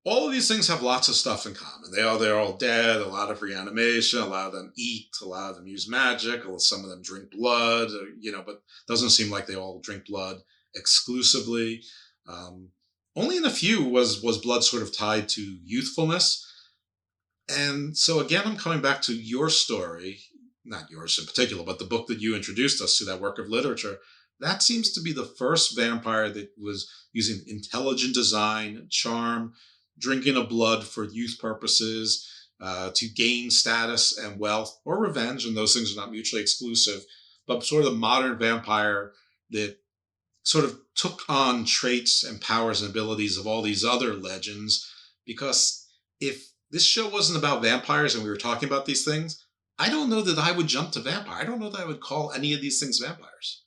all of these things have lots of stuff in common. They're all dead, a lot of reanimation, a lot of them eat, a lot of them use magic, some of them drink blood, but it doesn't seem like they all drink blood exclusively. Only in a few was blood sort of tied to youthfulness. And so again, I'm coming back to your story, not yours in particular, but the book that you introduced us to, that work of literature. That seems to be the first vampire that was using intelligent design, charm, drinking of blood for youth purposes, to gain status and wealth or revenge, and those things are not mutually exclusive, but sort of the modern vampire that sort of took on traits and powers and abilities of all these other legends. Because if this show wasn't about vampires and we were talking about these things, I don't know that I would jump to vampire. I don't know that I would call any of these things vampires.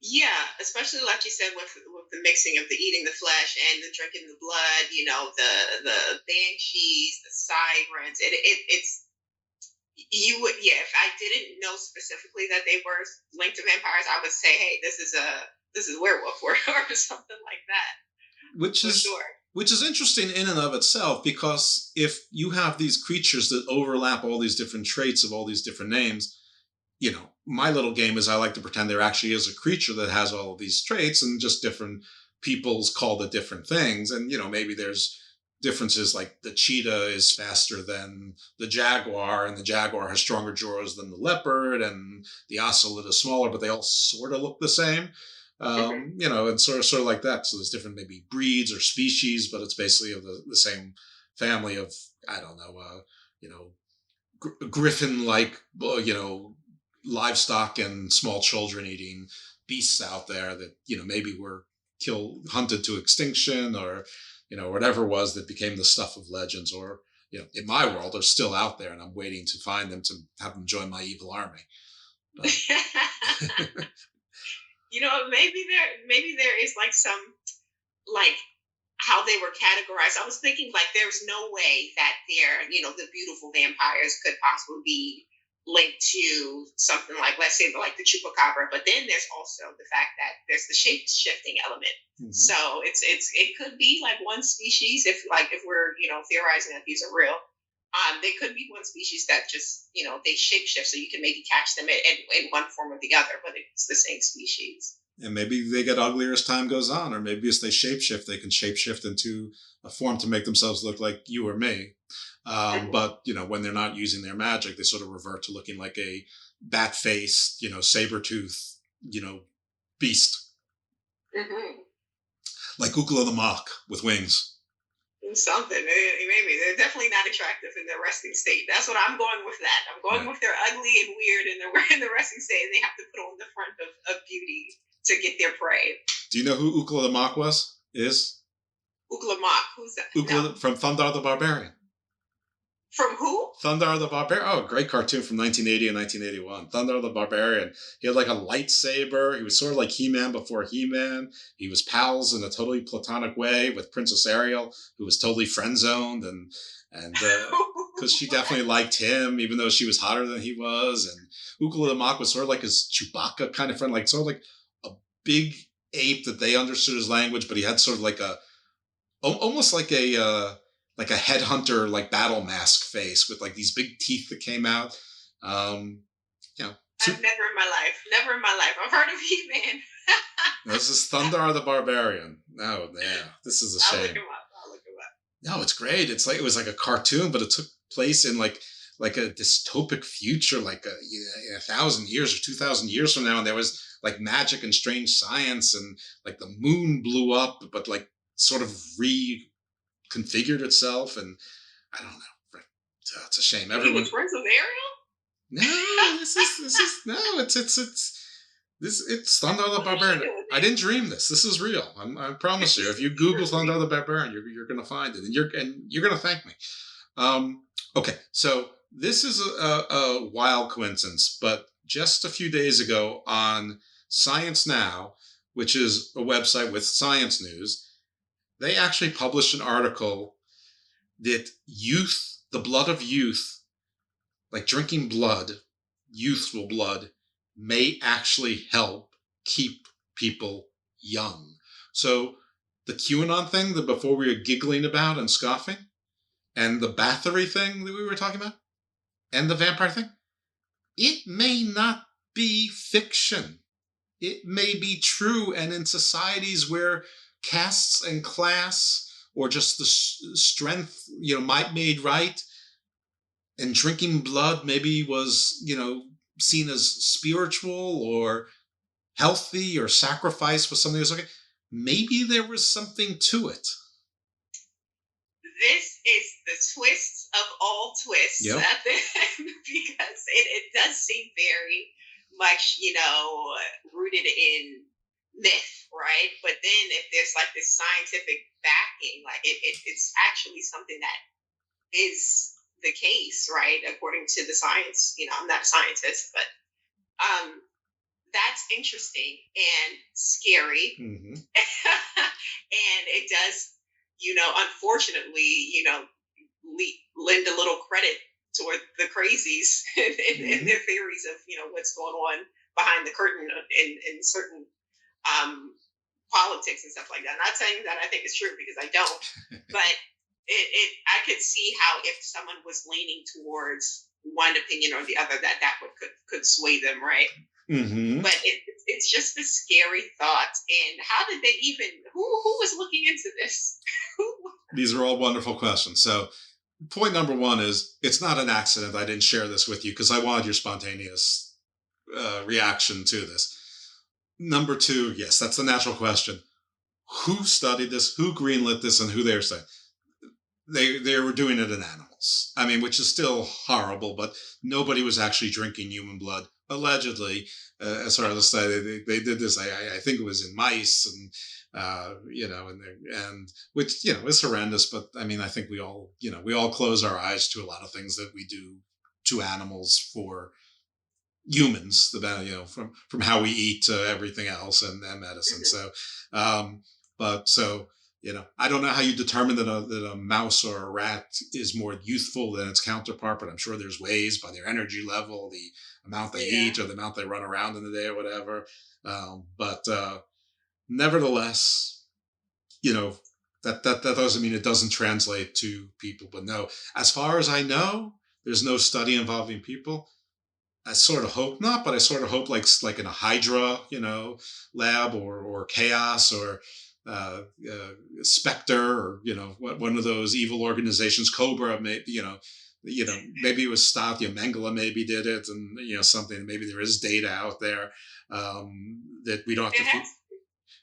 Yeah, especially like you said with the mixing of the eating the flesh and the drinking the blood, the banshees, the sirens. It's you would if I didn't know specifically that they were linked to vampires, I would say, hey, this is werewolf or something like that.
Which is interesting in and of itself, because if you have these creatures that overlap all these different traits of all these different names, my little game is I like to pretend there actually is a creature that has all of these traits and just different peoples called it different things. And, maybe there's differences like the cheetah is faster than the jaguar and the jaguar has stronger jaws than the leopard and the ocelot is smaller, but they all sort of look the same. And sort of like that. So there's different maybe breeds or species, but it's basically of the same family of, I don't know, griffin-like, livestock and small children eating beasts out there that maybe were hunted to extinction, or whatever it was that became the stuff of legends, or in my world are still out there and I'm waiting to find them to have them join my evil army.
maybe there is like some like how they were categorized. I was thinking like there's no way that the beautiful vampires could possibly be linked to something like, let's say, like the chupacabra. But then there's also the fact that there's the shape shifting element. Mm-hmm. So it could be like one species if we're theorizing that these are real. They could be one species that just they shapeshift, so you can maybe catch them in one form or the other, but it's the same species.
And maybe they get uglier as time goes on, or maybe as they shapeshift, they can shapeshift into a form to make themselves look like you or me. But, when they're not using their magic, they sort of revert to looking like a bat-faced, saber-tooth, beast.
Mm-hmm.
Like Ukla the Mock with wings.
Something. Maybe. They're definitely not attractive in their resting state. That's what I'm going with that. I'm going with they're ugly and weird and they're in the resting state and they have to put on the front of beauty to get their prey.
Do you know who Ukla the Mock is?
Ukla Mock. Who's that?
Ukla from Thundar the Barbarian.
From who?
Thundar the Barbarian. Oh, great cartoon from 1980 and 1981. Thundar the Barbarian. He had like a lightsaber. He was sort of like He-Man before He-Man. He was pals in a totally platonic way with Princess Ariel, who was totally friend-zoned, and because she definitely liked him, even though she was hotter than he was. And Ukla the Mock was sort of like his Chewbacca kind of friend, like sort of like a big ape that they understood his language, but he had sort of like almost like a headhunter, like battle mask face with like these big teeth that came out.
I've never in my life. I've heard of He-Man.
This is Thundar the Barbarian. Oh, yeah. This is a shame.
I'll look him up.
No, it's great. It's like, it was like a cartoon, but it took place in like a dystopic future, like 1,000 years or 2,000 years from now. And there was like magic and strange science, and like the moon blew up, but like sort of reconfigured itself, and I don't know. It's a shame.
Everyone was friends with Ariel?
No, it's Thundar the Barbarian. I didn't dream this. This is real. I promise you. If you Google Thundar the Barbarian, you're going to find it, and you're going to thank me. Okay, so this is a wild coincidence, but just a few days ago on Science Now, which is a website with science news, they actually published an article that the blood of youth, like drinking blood, youthful blood, may actually help keep people young. So the QAnon thing that before we were giggling about and scoffing, and the Bathory thing that we were talking about, and the vampire thing, it may not be fiction. It may be true, and in societies where castes and class, or just the strength, might made right, and drinking blood maybe was, seen as spiritual or healthy, or sacrifice was something that was okay. Maybe there was something to it.
This is the twist of all twists,
yep.
Because it does seem very much, rooted in myth, right? But then if there's like this scientific backing, like it's actually something that is the case, right? According to the science, I'm not a scientist, but that's interesting and scary. Mm-hmm. And it does, unfortunately, lend a little credit toward the crazies and their theories of, what's going on behind the curtain in certain politics and stuff like that. Not saying that I think it's true, because I don't, but I could see how if someone was leaning towards one opinion or the other, that could sway them, right?
Mm-hmm.
But it's just a scary thought. And how did they even? Who was looking into this?
These are all wonderful questions. So, point number one is, it's not an accident I didn't share this with you, because I wanted your spontaneous reaction to this. Number two, yes, that's the natural question. Who studied this? Who greenlit this? And who they're saying? They were doing it in animals. I mean, which is still horrible, but nobody was actually drinking human blood. Allegedly, as far as I say, they did this. I think it was in mice, and and which is horrendous. But I mean, I think we all close our eyes to a lot of things that we do to animals for humans, from how we eat to everything else and medicine. So, I don't know how you determine that a mouse or a rat is more youthful than its counterpart, but I'm sure there's ways by their energy level, the amount they eat, or the amount they run around in the day or whatever. Nevertheless, that doesn't mean it doesn't translate to people. But no, as far as I know, there's no study involving people. I sort of hope not, but I sort of hope like in a Hydra, lab or Chaos or Spectre or one of those evil organizations, Cobra, maybe maybe it was stopped. Mengele maybe did it, and something. Maybe there is data out there that we don't have to.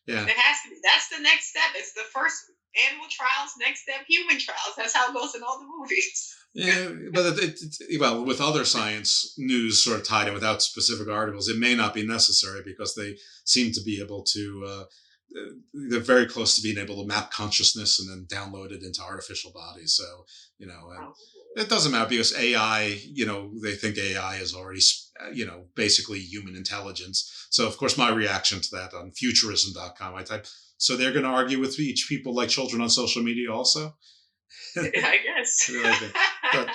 Yeah,
it has to be. That's the next step. It's the first animal trials, next step human trials. That's how it goes in all the movies.
Yeah, but with other science news sort of tied in without specific articles, it may not be necessary because they seem to be able to. They're very close to being able to map consciousness and then download it into artificial bodies. So it doesn't matter because AI. They think AI is already basically human intelligence. So of course my reaction to that on futurism.com, I type. So they're going to argue with each people like children on social media also.
I guess.
But,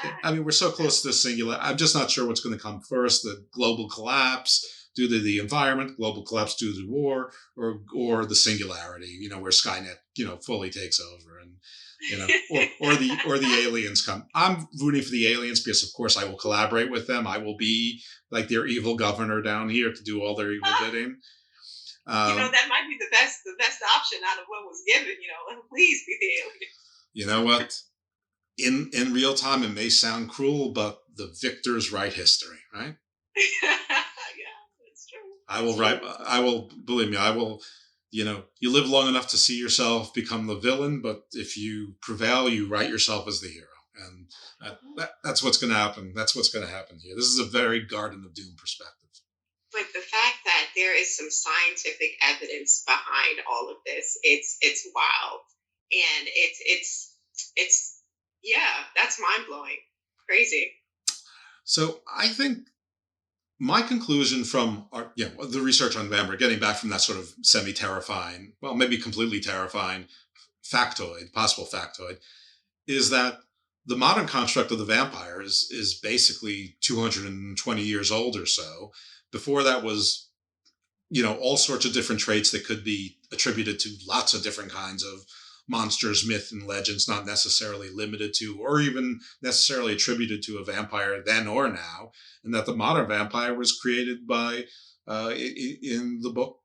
we're so close to the singular. I'm just not sure what's going to come first: the global collapse due to the environment, global collapse due to war, or the singularity. Where Skynet, fully takes over, and or the aliens come. I'm rooting for the aliens because, of course, I will collaborate with them. I will be like their evil governor down here to do all their evil bidding.
That might be the best option out of what was given. Please be the alien.
You know what? In real time, it may sound cruel, but the victors write history, right?
Yeah, that's true.
I will, believe me, I will, you live long enough to see yourself become the villain, but if you prevail, you write yourself as the hero. And that's what's going to happen. That's what's going to happen here. This is a very Garden of Doom perspective.
But the fact that there is some scientific evidence behind all of this, it's wild. And it's that's mind blowing, crazy.
So I think my conclusion from the research on vampire, getting back from that sort of semi-terrifying, well, maybe completely terrifying possible factoid, is that the modern construct of the vampire is basically 220 years old or so. Before that was, all sorts of different traits that could be attributed to lots of different kinds of monsters, myth, and legends, not necessarily limited to or even necessarily attributed to a vampire then or now, and that the modern vampire was created by, in the book,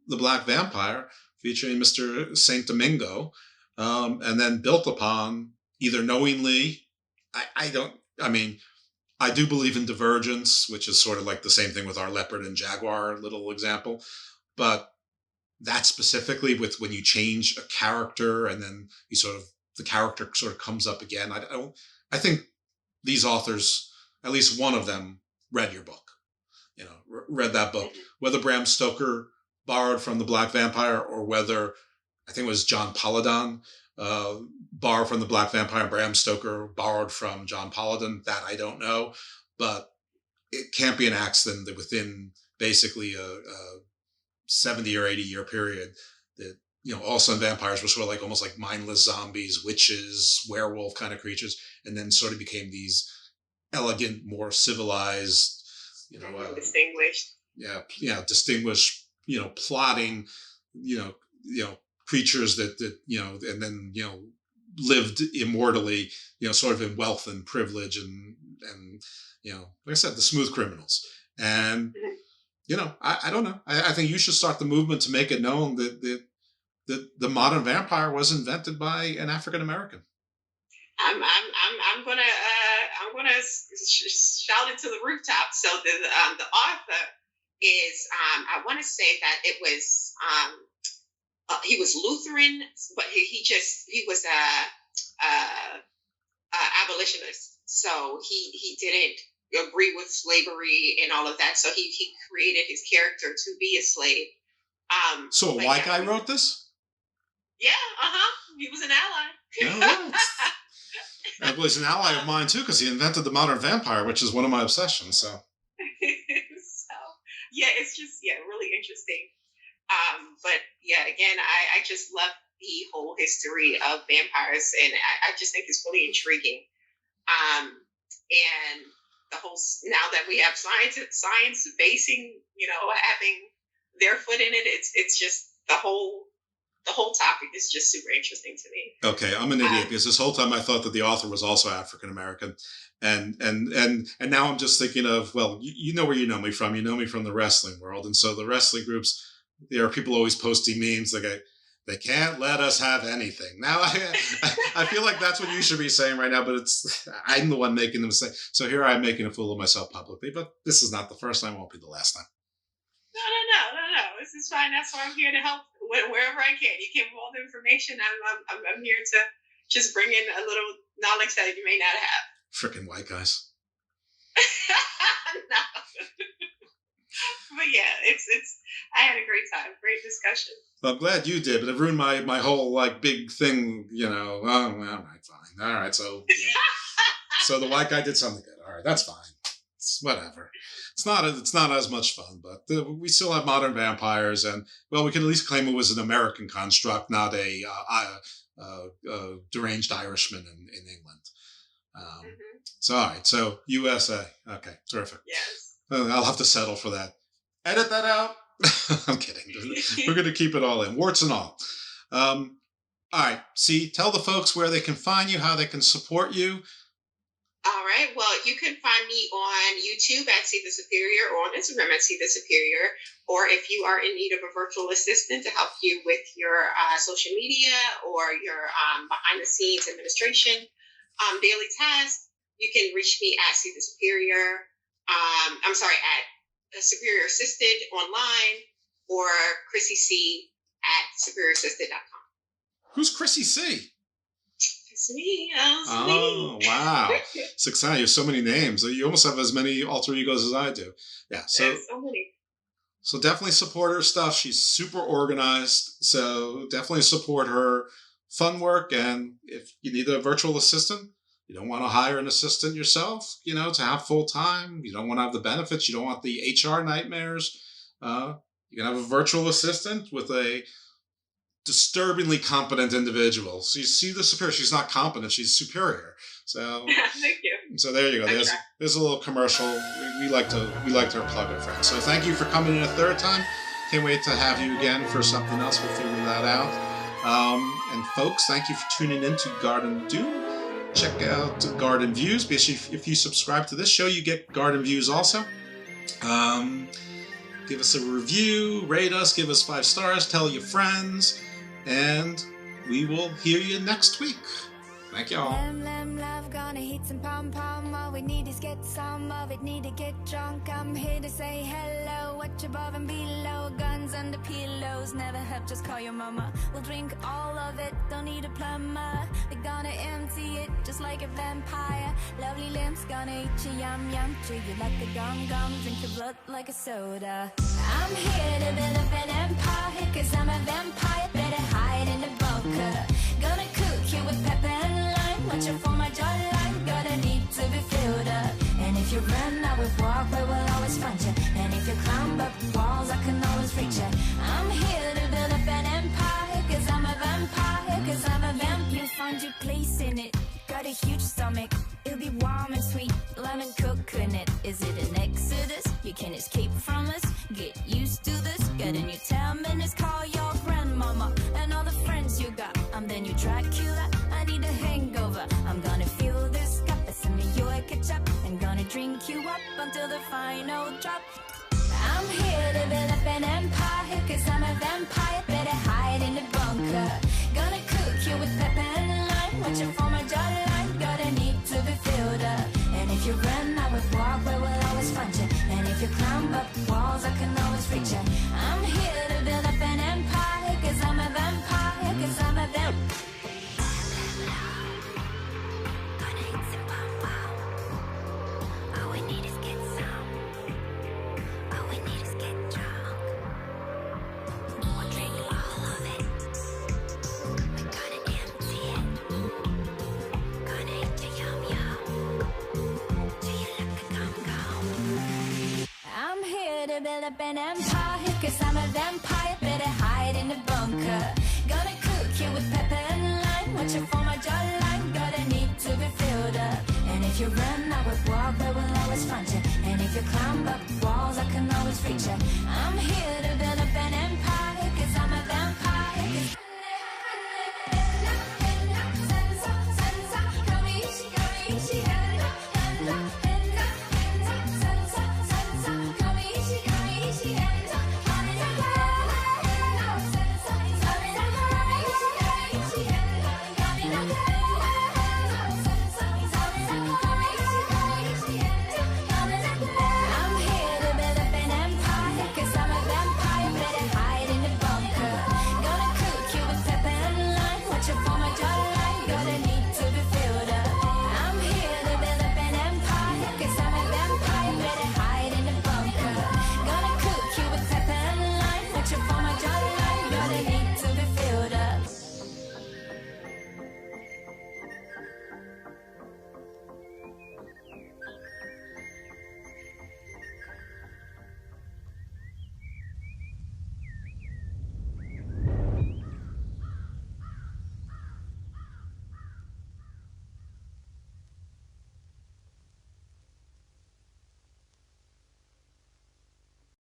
The Black Vampire, featuring Mr. Saint Domingo, and then built upon either knowingly, I do believe in divergence, which is sort of like the same thing with our leopard and jaguar little example, but that specifically with when you change a character and then the character sort of comes up again. I think these authors, at least one of them, read your book, read that book, whether Bram Stoker borrowed from The Black Vampire or whether, I think it was John Paladin, borrowed from The Black Vampire, Bram Stoker borrowed from John Paladin. That I don't know, but it can't be an accident that within basically a 70 or 80 year period that, all of a sudden vampires were sort of like almost like mindless zombies, witches, werewolf kind of creatures, and then sort of became these elegant, more civilized,
distinguished.
Distinguished, plotting, creatures that and then, lived immortally, sort of in wealth and privilege and like I said, the smooth criminals. And I don't know. I think you should start the movement to make it known that the modern vampire was invented by an African American.
I'm gonna shout it to the rooftop. So the author is I want to say that it was he was Lutheran, but he was a abolitionist. So he didn't agree with slavery and all of that. So he created his character to be a slave.
So a white guy wrote this?
Yeah, he was an ally.
Yeah, well, he's an ally of mine too, because he invented the modern vampire, which is one of my obsessions. So
Yeah, it's just really interesting. But yeah, again, I just love the whole history of vampires, and I just think it's really intriguing. And the whole, now that we have science basing, having their foot in it, it's just the whole topic is just super interesting to me.
Okay, I'm an idiot because this whole time I thought that the author was also African American, and now I'm just thinking of, well, you know where you know me from. You know me from the wrestling world, and so the wrestling groups, there are people always posting memes like, they can't let us have anything. Now I feel like that's what you should be saying right now, but I'm the one making them say. So here I'm making a fool of myself publicly, but this is not the first time, won't be the last time.
No. This is fine. That's why I'm here to help wherever I can. You give all the information. I'm here to just bring in a little knowledge that you may not have.
Frickin' white guys.
No. But yeah, it's. I had a great time. Great discussion.
Well, I'm glad you did, but it ruined my whole big thing. Oh, all right, fine. All right, so so the white guy did something good. All right, that's fine. It's whatever. It's not as much fun, but we still have modern vampires, and well, we can at least claim it was an American construct, not a deranged Irishman in England. So all right, so USA. Okay, terrific.
Yes.
I'll have to settle for that. Edit that out. I'm kidding. We're going to keep it all in, warts and all. All right. See, tell the folks where they can find you, how they can support you.
All right. Well, you can find me on YouTube at See the Superior, or on Instagram at See the Superior. Or if you are in need of a virtual assistant to help you with your social media or your behind the scenes administration daily tasks, you can reach me at See the Superior. At Superior Assisted online, or Chrissy C at superiораssisted.com.
Who's Chrissy C?
It's me.
Oh, wow. It's exciting. You have so many names. You almost have as many alter egos as I do. Yeah. So
many.
So definitely support her stuff. She's super organized. So definitely support her fun work. And if you need a virtual assistant, you don't want to hire an assistant yourself, to have full time. You don't want to have the benefits. You don't want the HR nightmares. You can have a virtual assistant with a disturbingly competent individual. So you see the superior. She's not competent. She's superior. So
thank you.
So there you go. There's a little commercial. We like to plug our friends. So thank you for coming in a third time. Can't wait to have you again for something else. We'll figure that out. And folks, thank you for tuning in to Garden Doom. Check out Garden Views. Basically, if you subscribe to this show, you get Garden Views also. Give us a review, rate us, give us 5 stars, tell your friends, and we will hear you next week. Thank y'all.
Love, gonna hit some pom-pom. All we need is get some of it, need to get drunk. I'm here to say hello, watch above and below. Guns under pillows, never have, just call your mama. We'll drink all of it, don't need a plumber. We're gonna empty it, just like a vampire. Lovely limbs, gonna eat you, yum yum. Treat you like a gum, drink your blood like a soda. I'm here to build up an empire, cause I'm a vampire. Better hide in the bunker. Gonna cook you with pepper and lime. Watch out for my jawline, gotta need to be filled up. And if you run, I will walk, I will always find you. And if you climb up walls, I can always reach you. I'm here to build up an empire, cause I'm a vampire, cause I'm a vamp. You'll find your place in it, got a huge stomach. It'll be warm and sweet, lemon coconut. Is it an exodus? You can't escape from us, get used to this. Got a new 10 minutes, call your grandmama and all the friends you got. I'm the new Dracula, I need a hangover. I'm gonna fill this cup with some of your ketchup and gonna drink you up until the final drop. I'm here to build up an empire, cause I'm a vampire. Better hide in the bunker. Gonna cook you with pepper and lime. Watch out for my jawline, gotta need to be filled up. And if you run, I will walk, I will always find you. And if you climb up walls, I can always reach you. I'm here to build up an empire, cause I'm a vampire, cause I'm a vampire. Gonna eat some pom-pom. All we need is get some. All we need is get drunk. Or drink up an empire, cause I'm a vampire, better hide in the bunker. Gonna cook you with pepper and lime, watch it for my jawline, gotta need to be filled up. And if you run, I would walk, but will always find you. And if you climb up walls, I can always reach you. I'm here